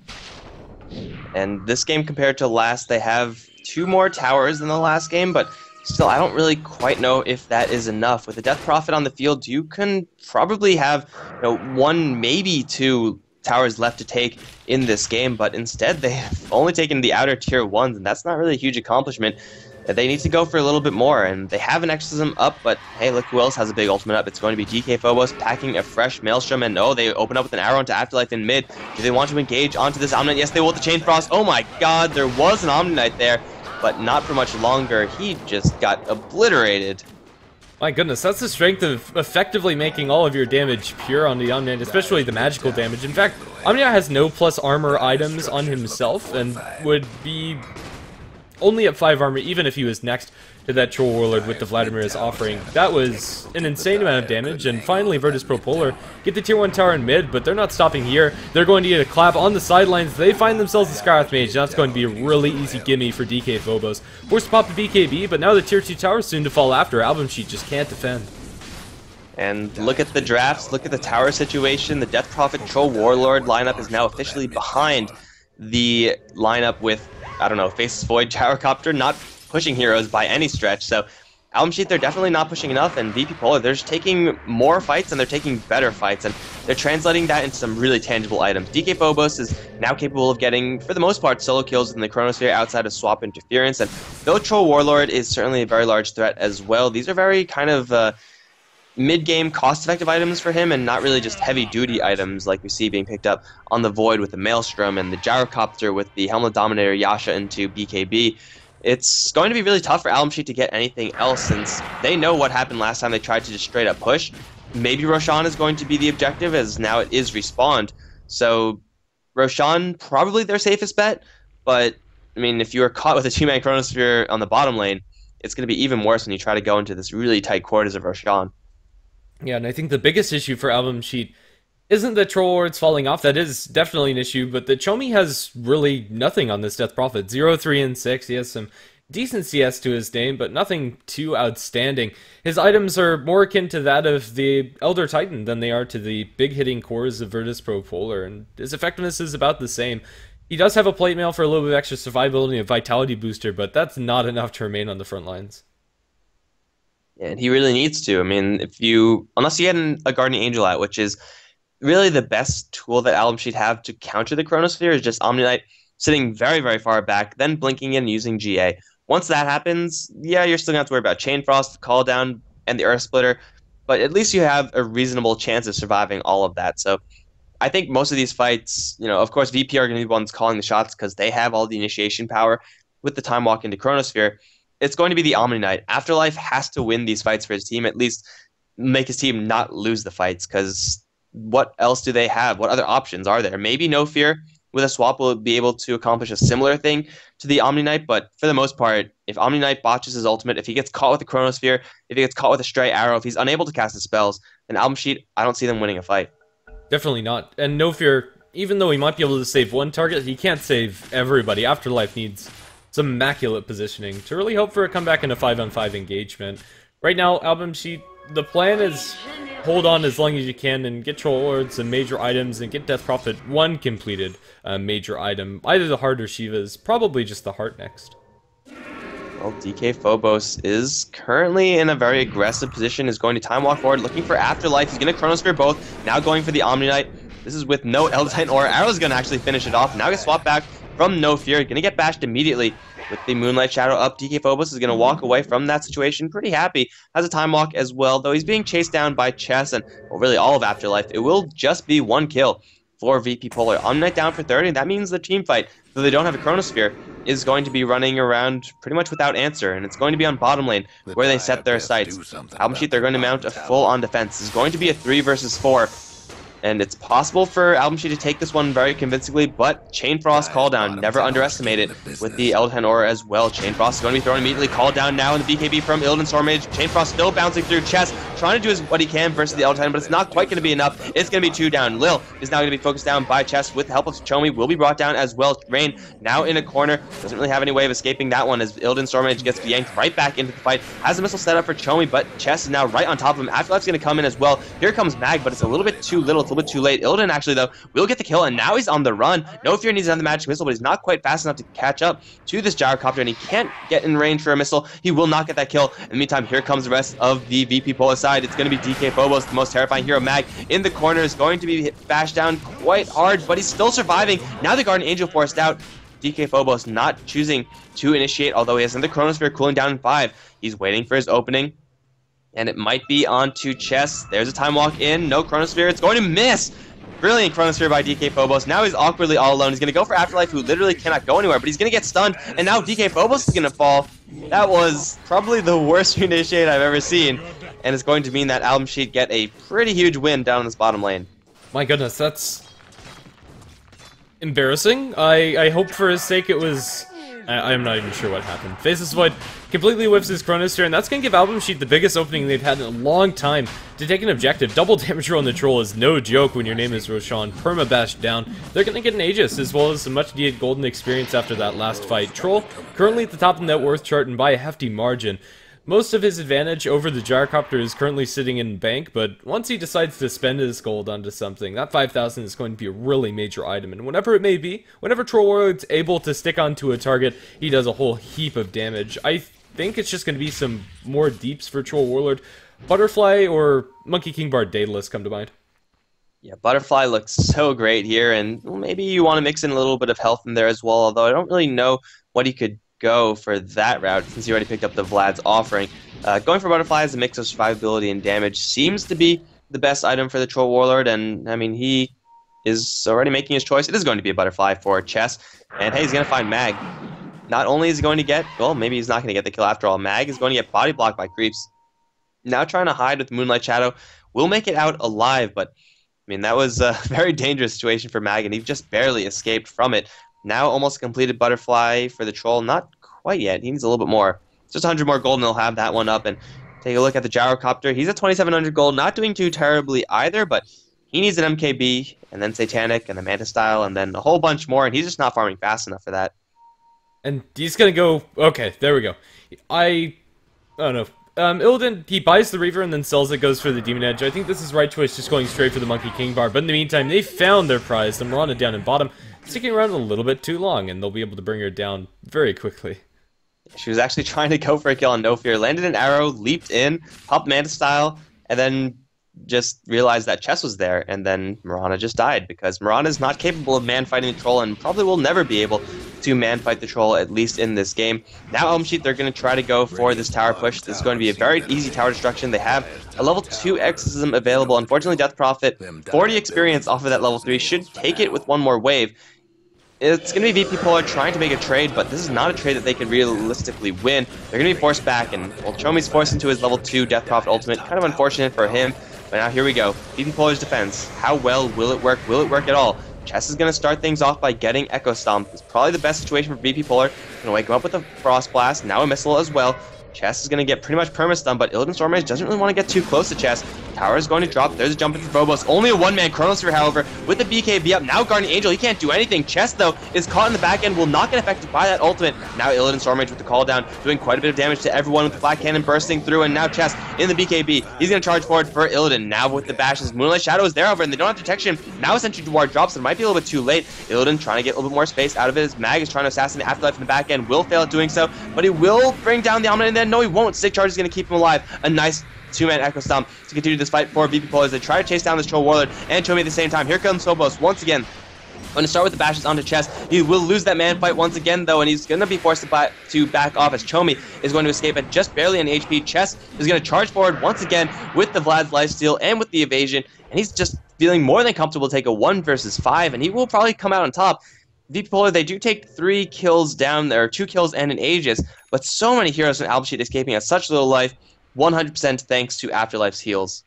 And this game compared to last, they have 2 more towers than the last game, but still, I don't really quite know if that is enough. With the Death Prophet on the field, you can probably have, you know, 1, maybe 2 towers left to take in this game, but instead they have only taken the outer tier 1s, and that's not really a huge accomplishment. They need to go for a little bit more, and they have an Exorcism up, but hey, look who else has a big ultimate up. It's going to be DK Phobos packing a fresh Maelstrom, and oh, they open up with an arrow into Afterlife in mid. Do they want to engage onto this Omni Knight? Yes, they will with the Chain Frost. Oh my god, there was an Omni Knight there, but not for much longer. He just got obliterated. My goodness, that's the strength of effectively making all of your damage pure on the Omni Knight, especially the magical damage. In fact, Omni Knight has no plus armor items on himself and would be only at 5 armor even if he was next to that Troll Warlord with the Vladimir's offering. That was an insane amount of damage, and finally vp.polar get the tier 1 tower in mid, but they're not stopping here. They're going to get a clap on the sidelines. They find themselves a Skywrath Mage. That's going to be a really easy gimme for DK Phobos. Forced to pop the BKB, but now the tier 2 tower is soon to fall after. AlbumS just can't defend. And look at the drafts, look at the tower situation. The Death Prophet Troll Warlord lineup is now officially behind the lineup with, I don't know, Faceless Void, Gyrocopter, not pushing heroes by any stretch. So AlbumS, they're definitely not pushing enough, and vp.polar, they're just taking more fights and they're taking better fights, and they're translating that into some really tangible items. DK Phobos is now capable of getting, for the most part, solo kills in the Chronosphere outside of swap interference, and though Troll Warlord is certainly a very large threat as well, these are very kind of mid-game cost-effective items for him, and not really just heavy-duty items like we see being picked up on the Void with the Maelstrom and the Gyrocopter with the Helmet Dominator Yasha into BKB. It's going to be really tough for AlbumS to get anything else, since they know what happened last time they tried to just straight up push. Maybe Roshan is going to be the objective, as now it is respawned. So Roshan, probably their safest bet, but I mean, if you are caught with a 2-man Chronosphere on the bottom lane, it's going to be even worse when you try to go into this really tight quarters of Roshan. Yeah, and I think the biggest issue for AlbumS isn't that Troll Warlord's falling off. That is definitely an issue, but the Chomi has really nothing on this Death Prophet. 0, 3, and 6. He has some decent CS to his name, but nothing too outstanding. His items are more akin to that of the Elder Titan than they are to the big hitting cores of vp.polar, and his effectiveness is about the same. He does have a plate mail for a little bit of extra survivability and a vitality booster, but that's not enough to remain on the front lines. And he really needs to. I mean, unless you get a Guardian Angel out, which is really the best tool that AlbumS have to counter the Chronosphere, is just Omni Knight sitting very, very far back, then blinking in using GA. Once that happens, yeah, you're still going to have to worry about Chain Frost, Call Down, and the Earth Splitter, but at least you have a reasonable chance of surviving all of that. So I think most of these fights, you know, of course, VP are going to be the ones calling the shots because they have all the initiation power with the time walk into Chronosphere. It's going to be the Omni Knight. Afterlife has to win these fights for his team, at least make his team not lose the fights, because what else do they have? What other options are there? Maybe No Fear with a swap will be able to accomplish a similar thing to the Omni Knight, but for the most part, if Omni Knight botches his ultimate, if he gets caught with a Chronosphere, if he gets caught with a Stray Arrow, if he's unable to cast his spells, then Album Sheet, I don't see them winning a fight. Definitely not. And No Fear, even though he might be able to save one target, he can't save everybody. Afterlife needs some immaculate positioning to really hope for a comeback in a 5-on-5 engagement. Right now, Album Sheet, the plan is hold on as long as you can and get Troll Lords and major items and get Death Prophet one completed major item. Either the Heart or Shiva's, probably just the Heart next. Well, DK Phobos is currently in a very aggressive position, is going to time walk forward, looking for Afterlife. He's going to Chronosphere both, now going for the Omni Knight. This is with no Elder Titan Aura. Arrow's going to actually finish it off. Now gets swapped back from No Fear. Going to get bashed immediately with the Moonlight Shadow up. DK Phobos is going to walk away from that situation pretty happy. Has a time walk as well, though he's being chased down by Chess and, well, really all of Afterlife. It will just be one kill for vp.polar. Omni Knight down for 30. That means the team fight, though they don't have a Chronosphere, is going to be running around pretty much without answer, and it's going to be on bottom lane where they set their sights. Album Sheet, they're going to mount a full-on defense. It's going to be a 3 versus 4. And it's possible for Album Sheet to take this one very convincingly, but Chain Frost call down, never underestimate it with the Elden Aura as well. Chain Frost is going to be thrown immediately, called down now in the BKB from Illidan Stormage. Chain Frost still bouncing through Chess, trying to do what he can versus the Elden, but it's not quite going to be enough. It's going to be 2 down. Lil is now going to be focused down by Chess with the help of Chomi, will be brought down as well. Rain now in a corner, doesn't really have any way of escaping that one as Illidan Stormage gets yanked right back into the fight. Has a missile set up for Chomi, but Chess is now right on top of him. Afterlife's going to come in as well. Here comes Mag, but it's a little bit too little, it's a little bit too late. Illidan actually, though, will get the kill, and now he's on the run. No Fear needs another magic missile, but he's not quite fast enough to catch up to this gyrocopter, and he can't get in range for a missile. He will not get that kill. In the meantime, here comes the rest of the vp.polar side. It's going to be DK Phobos, the most terrifying hero. Mag in the corner is going to be bashed down quite hard, but he's still surviving. Now the Guardian Angel forced out. DK Phobos not choosing to initiate, although he has another Chronosphere cooling down in 5. He's waiting for his opening, and it might be onto Chess. There's a time walk in. No Chronosphere. It's going to miss. Brilliant Chronosphere by DK Phobos. Now he's awkwardly all alone. He's going to go for Afterlife, who literally cannot go anywhere, but he's going to get stunned, and now DK Phobos is going to fall. That was probably the worst initiate I've ever seen, and it's going to mean that Album Sheet get a pretty huge win down in this bottom lane. My goodness, that's embarrassing. I hope for his sake it was... I'm not even sure what happened. Faceless Void completely whiffs his Chronosphere, and that's going to give Album Sheet the biggest opening they've had in a long time to take an objective. Double damage roll on the troll is no joke when your name is Roshan. Perma-bash down. They're going to get an Aegis, as well as some much-needed golden experience after that last fight. Troll, currently at the top of the net worth chart and by a hefty margin. Most of his advantage over the gyrocopter is currently sitting in bank, but once he decides to spend his gold onto something, that 5,000 is going to be a really major item, and whenever it may be, whenever Troll Warlord's able to stick onto a target, he does a whole heap of damage. I think it's just going to be some more deeps for Troll Warlord. Butterfly or Monkey King Bard Daedalus come to mind. Yeah, Butterfly looks so great here, and maybe you want to mix in a little bit of health in there as well, although I don't really know what he could go for that route since he already picked up the Vlad's offering. Going for Butterfly as a mix of survivability and damage seems to be the best item for the Troll Warlord, and I mean, he is already making his choice. It is going to be a Butterfly for Chess, and hey, he's going to find Mag. Not only is he going to get, well, maybe he's not going to get the kill after all. Mag is going to get body blocked by creeps. Now trying to hide with Moonlight Shadow. Will make it out alive, but I mean, that was a very dangerous situation for Mag, and he just barely escaped from it. Now almost completed Butterfly for the Troll. Not quite yet. He needs a little bit more. Just 100 more gold and he'll have that one up. And take a look at the Gyrocopter. He's at 2,700 gold. Not doing too terribly either, but he needs an MKB and then Satanic and the Manta Style and then a whole bunch more, and he's just not farming fast enough for that. And he's gonna go... Okay, there we go. I don't know. Illidan, he buys the Reaver and then sells it, goes for the Demon Edge. I think this is right choice, just going straight for the Monkey King Bar. But in the meantime, they found their prize. The Mirana down in bottom, sticking around a little bit too long, and they'll be able to bring her down very quickly. She was actually trying to go for a kill on No Fear. Landed an arrow, leaped in, popped Manta Style, and then just realized that Chess was there, and then Mirana just died, because Mirana is not capable of man-fighting the Troll, and probably will never be able to man-fight the Troll, at least in this game. Now Album Sheet, they're going to try to go for this tower push. This is going to be a very easy tower destruction. They have a level 2 exorcism available. Unfortunately, Death Prophet, 40 experience off of that level 3, should take it with one more wave. It's going to be VP Polar trying to make a trade, but this is not a trade that they can realistically win. They're going to be forced back, and well, Chomi's forced into his level 2 Death Prophet ultimate. Kind of unfortunate for him, but now here we go. VP Polar's defense. How well will it work? Will it work at all? Chess is going to start things off by getting Echo Stomp. It's probably the best situation for VP Polar. Going to wake him up with a Frost Blast, now a missile as well. Chess is going to get pretty much perma-stun, but Illidan Stormrage doesn't really want to get too close to Chess. Tower is going to drop. There's a jump in for Phobos. Only a one-man Chronosphere, however, with the BKB up. Now Guardian Angel, he can't do anything. Chess, though, is caught in the back end, will not get affected by that ultimate. Now Illidan Stormrage with the call down, doing quite a bit of damage to everyone with the Black Cannon bursting through, and now Chess in the BKB. He's going to charge forward for Illidan. Now with the bashes, Moonlight Shadow is there, however, and they don't have detection. Now Sentry Ward drops, it might be a little bit too late. Illidan trying to get a little bit more space out of it. His Mag is trying to assassinate Afterlife in the back end, will fail at doing so, but he will bring down the Omni, and then no, he won't. Stick Charge is going to keep him alive. A nice two-man Echo Stomp to continue this fight for VP Polar as they try to chase down this Troll Warlord and Chomi at the same time. Here comes Phobos once again. Going to start with the bashes onto Chess. He will lose that man fight once again, though, and he's going to be forced to back off as Chomi is going to escape at just barely an HP. Chess is going to charge forward once again with the Vlad's lifesteal and with the evasion, and he's just feeling more than comfortable to take a 1 versus 5, and he will probably come out on top. VP Polar, they do take 3 kills down there, 2 kills and an Aegis, but so many heroes in AlbumS escaping at such little life, 100% thanks to Afterlife's heals.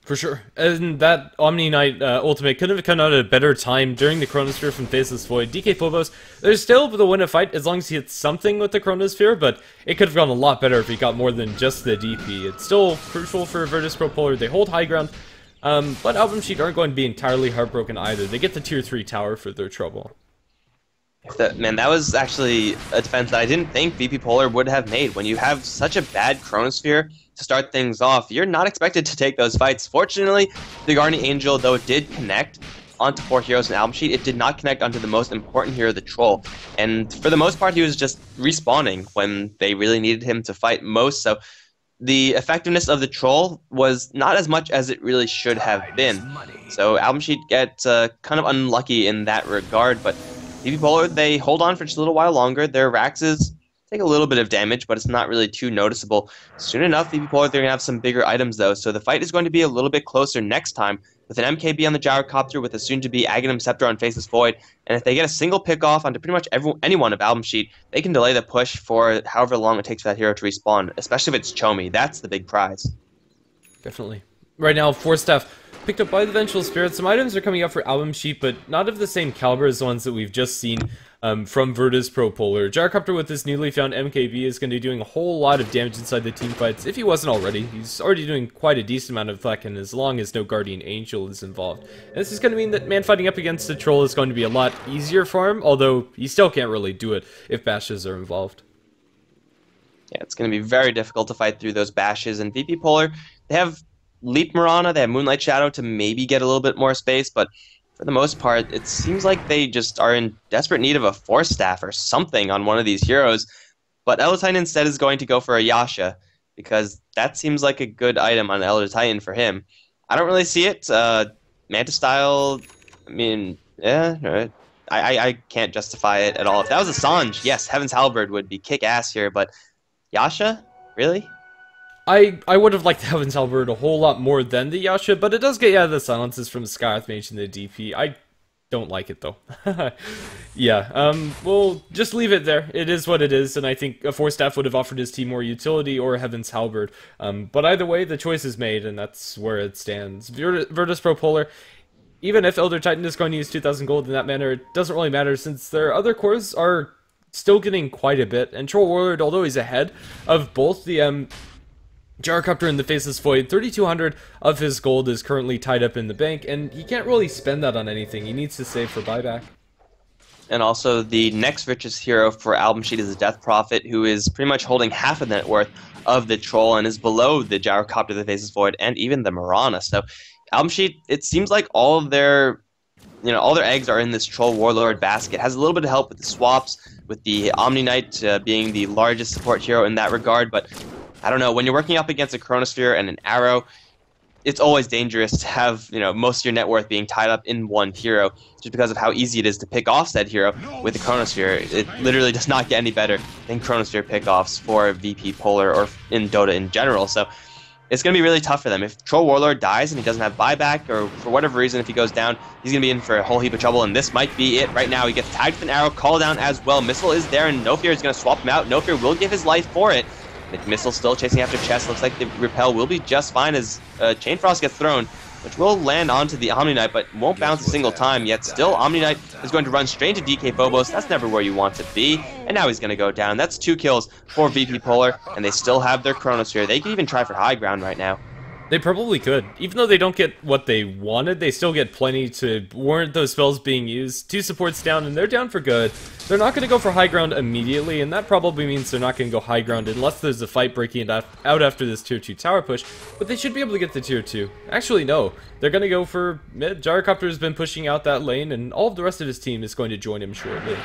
For sure. And that Omni Knight ultimate couldn't have come out at a better time during the Chronosphere from Faceless Void. DK Phobos, they're still able to win a fight as long as he hits something with the Chronosphere, but it could have gone a lot better if he got more than just the DP. It's still crucial for Virtus.Pro-Polar. They hold high ground, but AlbumS aren't going to be entirely heartbroken either. They get the tier 3 tower for their trouble. Man, that was actually a defense that I didn't think VP Polar would have made. When you have such a bad Chronosphere to start things off, you're not expected to take those fights. Fortunately, the Guardian Angel, though it did connect onto 4 heroes in AlbumS, it did not connect onto the most important hero, the Troll. And for the most part, he was just respawning when they really needed him to fight most. So the effectiveness of the Troll was not as much as it really should have been. So AlbumS gets kind of unlucky in that regard, but VP Polar, they hold on for just a little while longer. Their Raxes take a little bit of damage, but it's not really too noticeable. Soon enough, VP Polar, they're going to have some bigger items, though, so the fight is going to be a little bit closer next time, with an MKB on the Gyrocopter, with a soon-to-be Aghanim Scepter on Faceless Void, and if they get a single pick-off onto pretty much anyone of AlbumS, they can delay the push for however long it takes for that hero to respawn, especially if it's Chomi. That's the big prize. Definitely. Right now, Force Staff picked up by the Vengeful Spirit. Some items are coming up for AlbumS, but not of the same caliber as the ones that we've just seen from Virtus.Pro-Polar. Gyrocopter with this newly found MKB is going to be doing a whole lot of damage inside the team fights, if he wasn't already. He's already doing quite a decent amount of Fleck, and as long as no Guardian Angel is involved. And this is going to mean that man fighting up against the Troll is going to be a lot easier for him, although he still can't really do it if bashes are involved. Yeah, it's going to be very difficult to fight through those bashes, and VP Polar, they have Leap Mirana, they have Moonlight Shadow to maybe get a little bit more space, but for the most part, it seems like they just are in desperate need of a Force Staff or something on one of these heroes. But Elder Titan instead is going to go for a Yasha, because that seems like a good item on Elder Titan for him. I don't really see it. Manta Style, I mean, yeah, I can't justify it at all. If that was a Sange, yes, Heaven's Halberd would be kick-ass here, but Yasha? Really? I would have liked Heaven's Halberd a whole lot more than the Yasha, but it does get you out of the silences from Skywrath Mage and the DP. I don't like it, though. Yeah, we'll just leave it there. It is what it is, and I think a Force Staff would have offered his team more utility, or Heaven's Halberd. But either way, the choice is made, and that's where it stands. Virtus.Pro-Polar, even if Elder Titan is going to use 2,000 gold in that manner, it doesn't really matter, since their other cores are still getting quite a bit, and Troll Warlord, although he's ahead of both the Gyrocopter and the Faceless Void, 3,200 of his gold is currently tied up in the bank, and he can't really spend that on anything. He needs to save for buyback. And also, the next richest hero for AlbumS is the Death Prophet, who is pretty much holding half of the net worth of the Troll and is below the Gyrocopter, the Faceless Void, and even the Mirana. So, AlbumS, it seems like all of their eggs are in this Troll Warlord basket. It has a little bit of help with the swaps, with the Omni Knight being the largest support hero in that regard, but I don't know, when you're working up against a Chronosphere and an Arrow, it's always dangerous to have, most of your net worth being tied up in one hero, just because of how easy it is to pick off said hero with the Chronosphere. It literally does not get any better than Chronosphere pickoffs for VP Polar or in Dota in general. So it's going to be really tough for them. If Troll Warlord dies and he doesn't have buyback, or for whatever reason, if he goes down, he's going to be in for a whole heap of trouble, and this might be it right now. He gets tagged with an arrow, call down as well. Missile is there, and No Fear is going to swap him out. No Fear will give his life for it. The Missile still chasing after Chess. Looks like the repel will be just fine as Chain Frost gets thrown, which will land onto the Omni Knight, but won't bounce a single time. Yet still, Omni Knight is going to run straight to DK Phobos. That's never where you want to be. And now he's going to go down. That's 2 kills for VP Polar, and they still have their Chronosphere. They can even try for high ground right now. They probably could. Even though they don't get what they wanted, they still get plenty to warrant those spells being used. 2 supports down, and they're down for good. They're not going to go for high ground immediately, and that probably means they're not going to go high ground unless there's a fight breaking out after this tier 2 tower push, but they should be able to get the tier 2. Actually, no. They're going to go for mid. Gyrocopter has been pushing out that lane, and all of the rest of his team is going to join him shortly.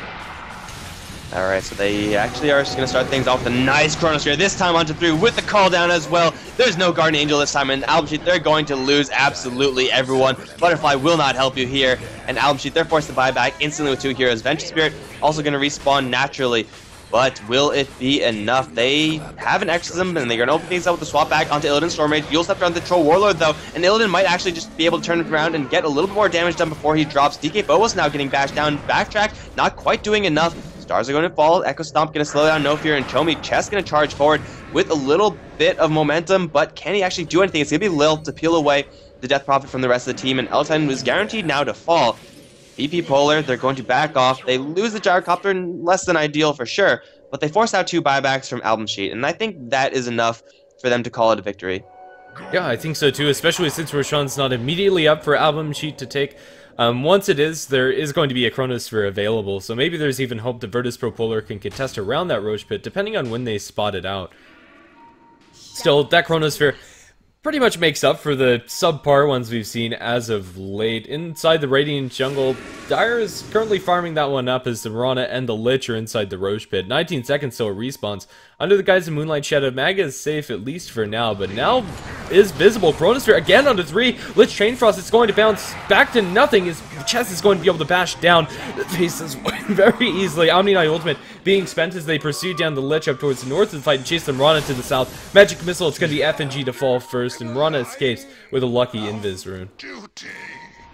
Alright, so they actually are just going to start things off with a nice Chronosphere, this time onto 3 with the call down as well. There's no Guardian Angel this time, and Album Sheet, they're going to lose absolutely everyone. Butterfly will not help you here, and Album Sheet, they're forced to buy back instantly with 2 heroes. Venture Spirit also going to respawn naturally, but will it be enough? They have an Exorcism, and they're going to open things up with the swap back onto Illidan Stormrage. You'll step around the Troll Warlord, though, and Illidan might actually just be able to turn it around and get a little bit more damage done before he drops. DK Phobos now getting bashed down. Backtrack, not quite doing enough. Stars are going to fall. Echo Stomp going to slow down No Fear, and Chomi Chess going to charge forward with a little bit of momentum, but can he actually do anything? It's going to be Lil to peel away the Death Prophet from the rest of the team, and L10 was guaranteed now to fall. VP Polar, they're going to back off. They lose the Gyrocopter, less than ideal for sure, but they force out 2 buybacks from Album Sheet, and I think that is enough for them to call it a victory. Yeah, I think so too, especially since Roshan's not immediately up for Album Sheet to take. Once it is, there is going to be a Chronosphere available, so maybe there's even hope that Virtus.Pro can contest around that Roche Pit, depending on when they spot it out. Still, that Chronosphere pretty much makes up for the subpar ones we've seen as of late. Inside the Radiant Jungle, Dire is currently farming that one up as the Mirana and the Lich are inside the Roche Pit. 19 seconds till it respawns. Under the guise of Moonlight Shadow, Maga is safe at least for now, but now is visible. Chronosphere again onto 3. Lich Chain Frost is going to bounce back to nothing. His chest is going to be able to bash down the faces very easily. Omni Knight ultimate being spent as they pursue down the Lich up towards the north of the fight and chase the Mirana to the south. Magic Missile, it's going to be F and G to fall first, and Mirana escapes with a lucky Invis rune.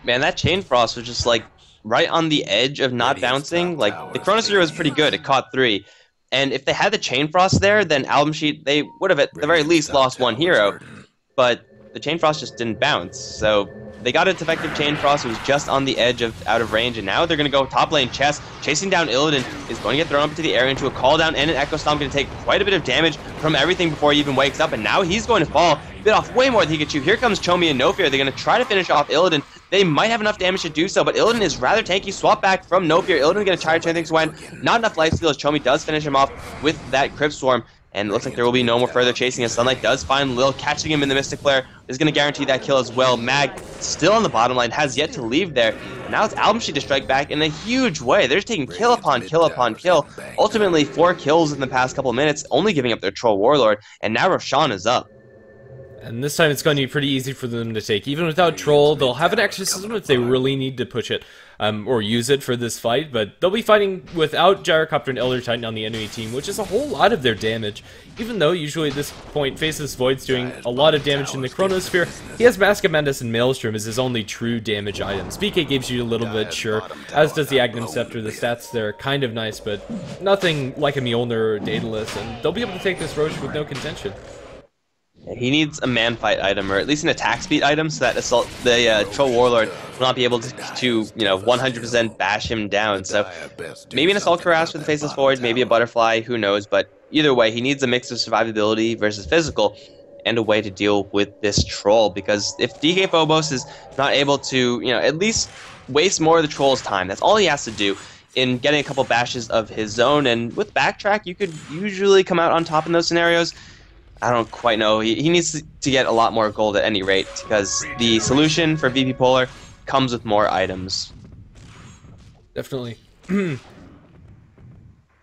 Man, that Chain Frost was just like right on the edge of not bouncing. Like, the Chronosphere was pretty good. It caught 3. And if they had the Chain Frost there, then Album Sheet, they would have at the very least lost 1 hero. But the Chain Frost just didn't bounce. So they got its effective Chain Frost. It was just on the edge of out of range. And now they're going to go top lane. Chess chasing down Illidan is going to get thrown up into the air into a call down and an Echo Stomp. Going to take quite a bit of damage from everything before he even wakes up. And now he's going to fall. Bit off way more than he could chew. Here comes Chomi and No Fear. They're going to try to finish off Illidan. They might have enough damage to do so, but Illidan is rather tanky. Swap back from No Fear. Illidan going to try to turn things away. Not enough lifesteal as Chomi does finish him off with that Crypt Swarm. And it looks like there will be no more further chasing as Sunlight does find Lil, catching him in the Mystic Flare. Is going to guarantee that kill as well. Mag still on the bottom line, has yet to leave there. And now it's Album Sheet to strike back in a huge way. They're just taking kill upon kill upon kill. Ultimately, 4 kills in the past couple of minutes, only giving up their Troll Warlord. And now Roshan is up. And this time it's going to be pretty easy for them to take. Even without Troll, they'll have an Exorcism if they really need to push it, or use it for this fight, but they'll be fighting without Gyrocopter and Elder Titan on the enemy team, which is a whole lot of their damage. Even though usually at this point Faceless Void's doing a lot of damage in the Chronosphere, he has Mask of Madness and Maelstrom as his only true damage items. BK gives you a little bit, sure, as does the Agnum Scepter. The stats there are kind of nice, but nothing like a Mjolnir or Daedalus, and they'll be able to take this Roche with no contention. He needs a man fight item, or at least an attack speed item, so that the Troll Warlord will not be able to 100% bash him down. So maybe an Assault Cuirass for the Faceless Void, maybe a Butterfly, who knows. But either way, he needs a mix of survivability versus physical, and a way to deal with this Troll. Because if DK Phobos is not able to, at least waste more of the Troll's time, that's all he has to do in getting a couple bashes of his own. And with Backtrack, you could usually come out on top in those scenarios. I don't quite know. He needs to get a lot more gold at any rate, because the solution for VP Polar comes with more items. Definitely.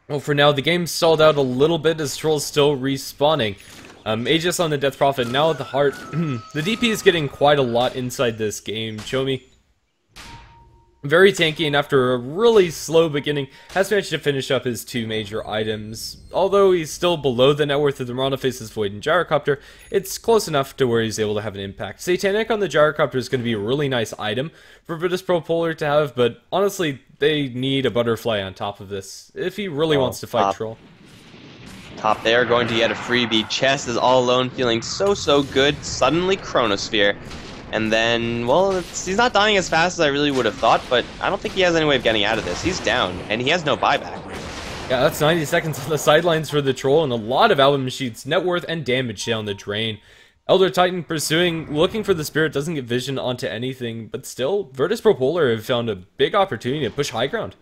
Well, for now, the game's stalled out a little bit as Troll's still respawning. Aegis on the Death Prophet, now at the heart. The DP is getting quite a lot inside this game. Show me. Very tanky, and after a really slow beginning, has managed to finish up his 2 major items. Although he's still below the net worth of the Mirana Faces Void and Gyrocopter, it's close enough to where he's able to have an impact. Satanic on the Gyrocopter is going to be a really nice item for vp.polar to have, but honestly, they need a butterfly on top of this if he really wants to fight Troll. Top there, going to get a freebie. Chess is all alone, feeling so good. Suddenly, Chronosphere. And then, well, he's not dying as fast as I really would have thought, but I don't think he has any way of getting out of this. He's down, and he has no buyback. Yeah, that's 90 seconds on the sidelines for the Troll, and a lot of AlbumS net worth and damage down the drain. Elder Titan pursuing, looking for the Spirit, doesn't get vision onto anything, but still, vp.polar have found a big opportunity to push high ground.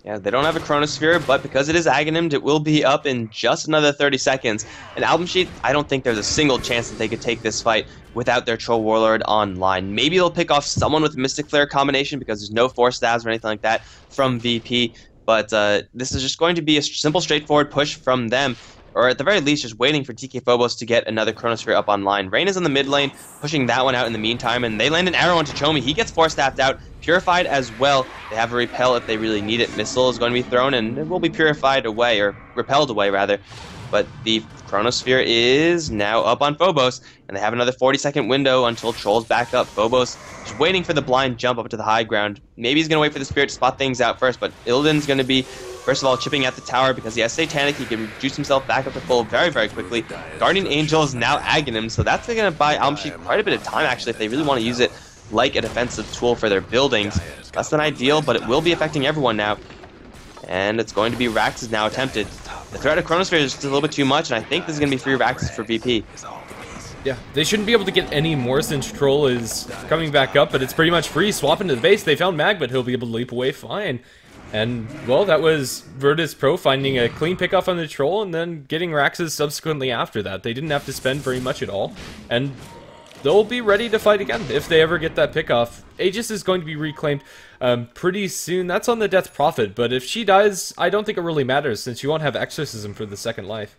Yeah, they don't have a Chronosphere, but because it is Aghanimed, it will be up in just another 30 seconds. And AlbumS, I don't think there's a single chance that they could take this fight without their Troll Warlord online. Maybe they'll pick off someone with Mystic Flare combination because there's no Force Stabs or anything like that from VP. But this is just going to be a simple, straightforward push from them. Or at the very least, just waiting for DK Phobos to get another Chronosphere up online. Rain is in the mid lane, pushing that one out in the meantime, and they land an arrow onto Chomi. He gets Force Staffed out, Purified as well. They have a Repel if they really need it. Missile is going to be thrown, and it will be purified away, or repelled away, rather. But the Chronosphere is now up on Phobos, and they have another 40-second window until Troll's back up. Phobos just waiting for the blind jump up to the high ground. Maybe he's going to wait for the Spirit to spot things out first, but Illidan's going to be, first of all, chipping at the tower because he has Satanic. He can reduce himself back up to full very quickly. Guardian Angel is now Aghanimed, so that's going to buy AlbumS quite a bit of time, actually, if they really want to use it like a defensive tool for their buildings. Less than ideal, but it will be affecting everyone now. And it's going to be Raxes now attempted. The threat of Chronosphere is just a little bit too much, and I think this is going to be free Raxes for VP. Yeah, they shouldn't be able to get any more since Troll is coming back up, but it's pretty much free. Swap into the base. They found Mag, but he'll be able to leap away fine. And, well, that was Virtus.pro finding a clean pickoff on the Troll and then getting Raxes subsequently after that. They didn't have to spend very much at all. And they'll be ready to fight again if they ever get that pickoff. Aegis is going to be reclaimed pretty soon. That's on the Death Prophet, but if she dies, I don't think it really matters since you won't have Exorcism for the second life.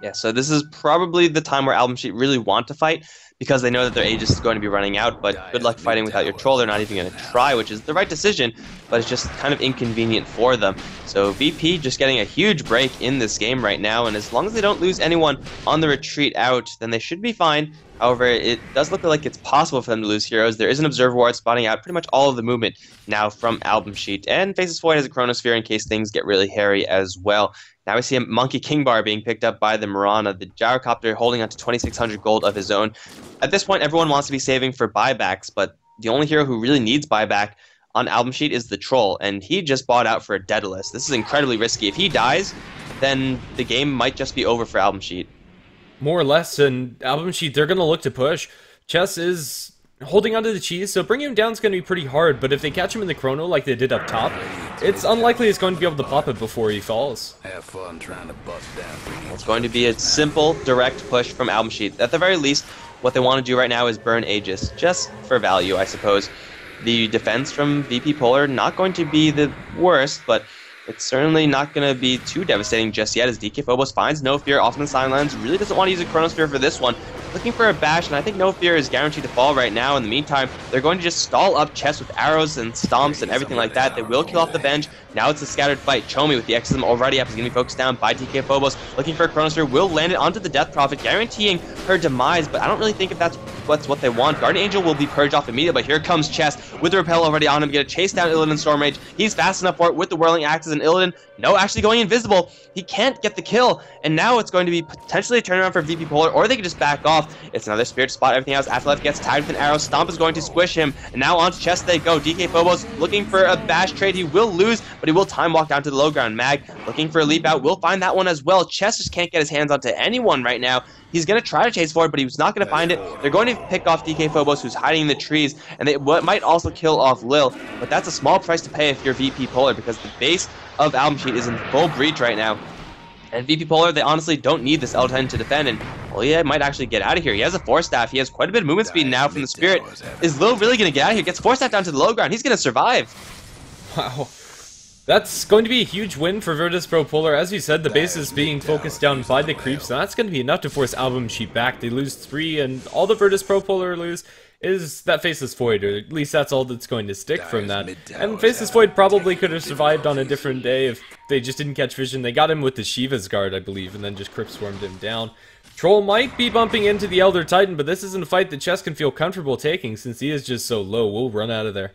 Yeah, so this is probably the time where AlbumS really want to fight because they know that their Aegis is going to be running out, but good luck fighting without your Troll. They're not even going to try, which is the right decision, but it's just kind of inconvenient for them. So VP just getting a huge break in this game right now, and as long as they don't lose anyone on the retreat out, then they should be fine. However, it does look like it's possible for them to lose heroes. There is an Observer Ward spotting out pretty much all of the movement now from AlbumS, and Faces Void has a Chronosphere in case things get really hairy as well. Now we see a Monkey King Bar being picked up by the Mirana, the Gyrocopter holding on to 2,600 gold of his own. At this point, everyone wants to be saving for buybacks, but the only hero who really needs buyback on AlbumS is the Troll, and he just bought out for a Daedalus. This is incredibly risky. If he dies, then the game might just be over for AlbumS. More or less, and AlbumS, they're going to look to push. Chess is holding onto the cheese, so bringing him down is going to be pretty hard, but if they catch him in the chrono like they did up top, it's unlikely he's going to be able to pop it before he falls. Have fun trying to bust down. It's going to be a simple, direct push from AlbumS. At the very least, what they want to do right now is burn Aegis, just for value, I suppose. The defense from vp.polar not going to be the worst, but it's certainly not going to be too devastating just yet as DK Phobos finds No Fear off in the sidelines. Really doesn't want to use a Chronosphere for this one. Looking for a bash, and I think No Fear is guaranteed to fall right now. In the meantime, they're going to just stall up Chess with arrows and stomps and everything like that. They will kill off the bench. Now it's a scattered fight. Chomi with the Exorcism already up is going to be focused down by DK Phobos. Looking for a Chronosphere, will land it onto the Death Prophet, guaranteeing her demise, but I don't really think if that's what they want. Guardian Angel will be purged off immediately, but here comes Chess with the Repel already on him, going to chase down Illidan Storm Rage. He's fast enough for it with the Whirling Axes, and Illidan, no, actually going invisible. He can't get the kill, and now it's going to be potentially a turnaround for vp.polar, or they can just back off. It's another Spirit spot, everything else. Afterlife gets tagged with an arrow. Stomp is going to squish him, and now onto Chess they go. DK Phobos looking for a bash trade. He will lose, but he will time walk down to the low ground. Mag looking for a leap out, will find that one as well. Chess just can't get his hands onto anyone right now. He's going to try to chase for it, but he's not going to find it. They're going to pick off DK Phobos, who's hiding in the trees, and they might also kill off Lil, but that's a small price to pay if you're vp.polar, because the base of AlbumS is in full breach right now. And vp.polar, they honestly don't need this L10 to defend, and well, he might actually get out of here. He has a Force Staff. He has quite a bit of movement speed now from the Spirit. Is Lil really going to get out of here? Gets Force Staff down to the low ground. He's going to survive. Wow. That's going to be a huge win for vp.polar. As you said, the base is being focused down by the creeps, and that's going to be enough to force AlbumS back. They lose 3, and all the vp.polar lose is that Faceless Void, or at least that's all that's going to stick from that. And Faceless Void probably could have survived on a different day if they just didn't catch vision. They got him with the Shiva's Guard, I believe, and then just Crypt Swarmed him down. Troll might be bumping into the Elder Titan, but this isn't a fight that Chess can feel comfortable taking since he is just so low. We'll run out of there.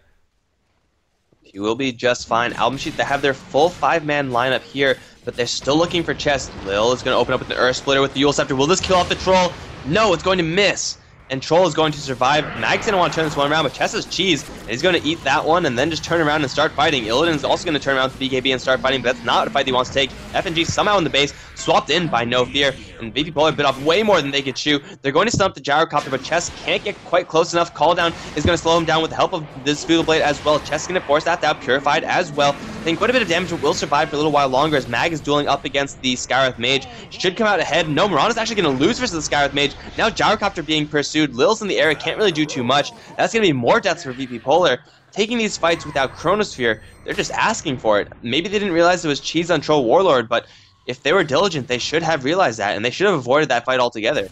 He will be just fine. AlbumS, they have their full 5-man lineup here, but they're still looking for Chess. Lil is going to open up with an Earth Splitter with the Eul Scepter. Will this kill off the Troll? No, it's going to miss. And Troll is going to survive. Mag's going to want to turn this one around, but Chess has cheese, and he's going to eat that one and then just turn around and start fighting. Illidan is also going to turn around with BKB and start fighting, but that's not a fight he wants to take. FNG somehow in the base, swapped in by No Fear, and vp.polar bit off way more than they could chew. They're going to stump the Gyrocopter, but Chess can't get quite close enough. Call down is going to slow him down with the help of this Feudal Blade as well. Chess is going to force that out, Purified as well. I think quite a bit of damage will survive for a little while longer as Mag is dueling up against the Skywrath Mage. Should come out ahead. No, Mirana's actually going to lose versus the Skywrath Mage. Now Gyrocopter being pursued. Lil's in the area, can't really do too much. That's going to be more deaths for vp.polar. Taking these fights without Chronosphere, they're just asking for it. Maybe they didn't realize it was cheese on Troll Warlord, but if they were diligent, they should have realized that, and they should have avoided that fight altogether.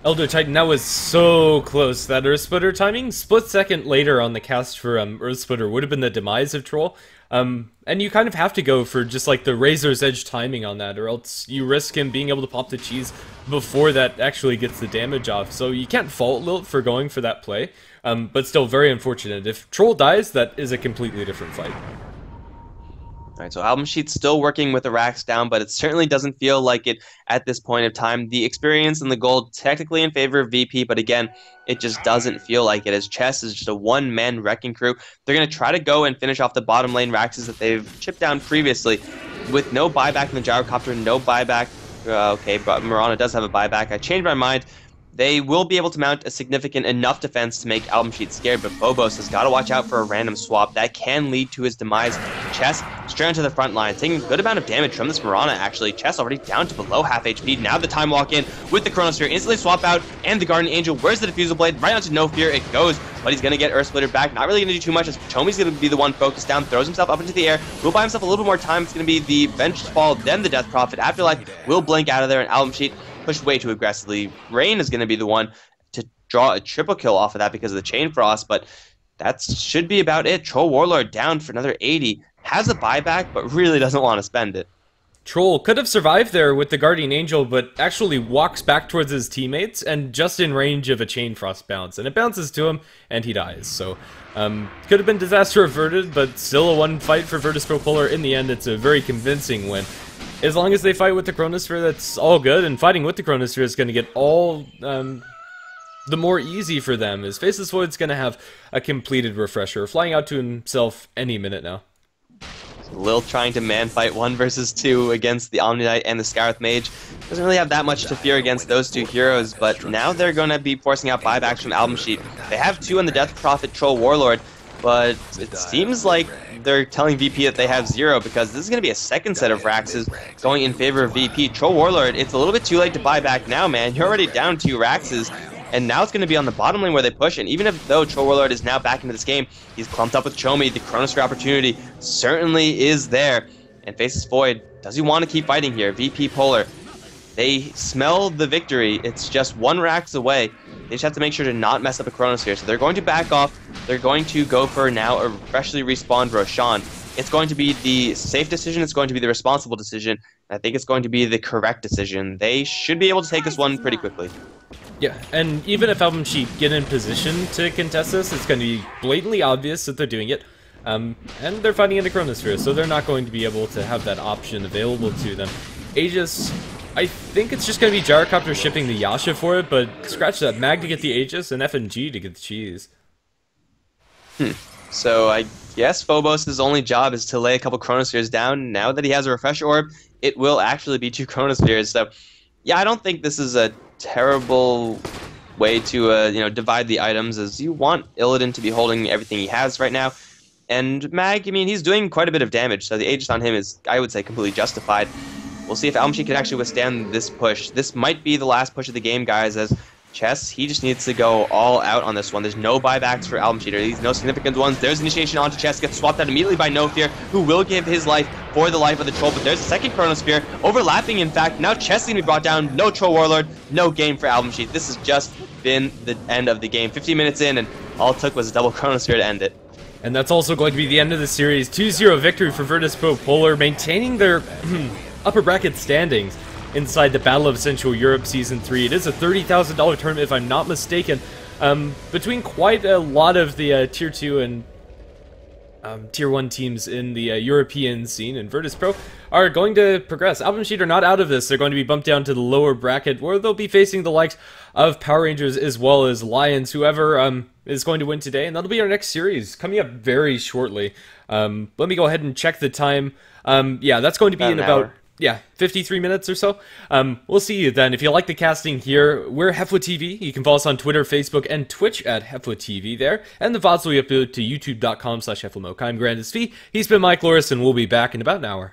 Elder Titan, that was so close. That Earth Splitter timing, split second later on the cast for Earth Splitter would have been the demise of Troll. And you kind of have to go for just like the razor's edge timing on that, or else you risk him being able to pop the cheese before that actually gets the damage off. So you can't fault Lilt for going for that play, but still very unfortunate. If Troll dies, that is a completely different fight. Alright, so AlbumS still working with the racks down, but it certainly doesn't feel like it at this point of time. The experience and the gold technically in favor of VP, but again, it just doesn't feel like it, as Chess is just a one-man wrecking crew. They're going to try to go and finish off the bottom lane Raxes that they've chipped down previously with no buyback in the Gyrocopter, no buyback. Okay, but Mirana does have a buyback. I changed my mind. They will be able to mount a significant enough defense to make AlbumS scared, but Phobos has got to watch out for a random swap. That can lead to his demise. Chess straight onto the front line, taking a good amount of damage from this Mirana, actually. Chess already down to below half HP. Now the time walk in with the Chronosphere. Instantly swap out, and the Guardian Angel. Where's the Diffusal Blade? Right onto No Fear. It goes, but he's going to get Earth Splitter back. Not really going to do too much, as Chomi's going to be the one focused down. Throws himself up into the air. Will buy himself a little bit more time. It's going to be the Venged Fall, then the Death Prophet. Afterlife will blink out of there, and AlbumS pushed way too aggressively. Rain is going to be the one to draw a triple kill off of that because of the Chain Frost, but that should be about it. Troll Warlord down for another 80. Has a buyback, but really doesn't want to spend it. Troll could have survived there with the Guardian Angel, but actually walks back towards his teammates and just in range of a Chain Frost bounce. And it bounces to him, and he dies. So, could have been disaster averted, but still a one fight for Virtus.Polar. In the end, it's a very convincing win. As long as they fight with the Chronosphere, that's all good, and fighting with the Chronosphere is going to get all the more easy for them, as Faceless Void's going to have a completed refresher, flying out to himself any minute now. Lil trying to man fight 1 versus 2 against the Omni Knight and the Skywrath Mage. Doesn't really have that much to fear against those two heroes, but now they're going to be forcing out buybacks from AlbumS. They have 2 on the Death Prophet Troll Warlord, but it seems like they're telling VP that they have 0, because this is going to be a second set of Raxes going in favor of VP. Troll Warlord, it's a little bit too late to buy back now, man. You're already down 2 Raxes. And now it's going to be on the bottom lane where they push, and even if though Troll Warlord is now back into this game, he's clumped up with Chomi. The Chronosphere opportunity certainly is there. And Faceless Void, does he want to keep fighting here? VP.Polar, they smell the victory. It's just 1 Rax away. They just have to make sure to not mess up a Chronosphere. So they're going to back off. They're going to go for now a freshly respawned Roshan. It's going to be the safe decision. It's going to be the responsible decision. I think it's going to be the correct decision. They should be able to take this one pretty quickly. Yeah, and even if AlbumS get in position to contest this, it's going to be blatantly obvious that they're doing it. And they're fighting in the Chronosphere, so they're not going to be able to have that option available to them. Aegis, I think it's just going to be Gyrocopter shipping the Yasha for it, but scratch that. Mag to get the Aegis, and FNG to get the cheese. So I guess Phobos' only job is to lay a couple Chronospheres down. Now that he has a Refresh Orb, it will actually be 2 Chronospheres. So yeah, I don't think this is a terrible way to divide the items, as you want Illidan to be holding everything he has right now. And Mag, I mean, he's doing quite a bit of damage, so the Aegis on him is, I would say, completely justified. We'll see if AlbumS can actually withstand this push. This might be the last push of the game, guys, as Chess, he just needs to go all out on this one. There's no buybacks for AlbumS. There's no significant ones. There's initiation onto Chess, gets swapped out immediately by No Fear, who will give his life for the life of the Troll, but there's a second Chronosphere overlapping. In fact, now Chess going to be brought down. No Troll Warlord, no game for AlbumS. This has just been the end of the game. 15 minutes in, and all it took was a double Chronosphere to end it. And that's also going to be the end of the series. 2-0 victory for vp.polar, maintaining their upper bracket standings inside the Battle of Central Europe Season 3. It is a $30,000 tournament, if I'm not mistaken, between quite a lot of the Tier 2 and Tier 1 teams in the European scene, and Virtus.pro are going to progress. AlbumS are not out of this. They're going to be bumped down to the lower bracket, where they'll be facing the likes of Power Rangers as well as Lions, whoever is going to win today, and that'll be our next series, coming up very shortly. Let me go ahead and check the time. Yeah, that's going to be in about... Yeah, 53 minutes or so. We'll see you then. If you like the casting here, we're HeflaTV. You can follow us on Twitter, Facebook, and Twitch at HeflaTV there. And the VODs will be uploaded to youtube.com/HeflaMoke. I'm GrandisV. He's been Mike Loris, and we'll be back in about an hour.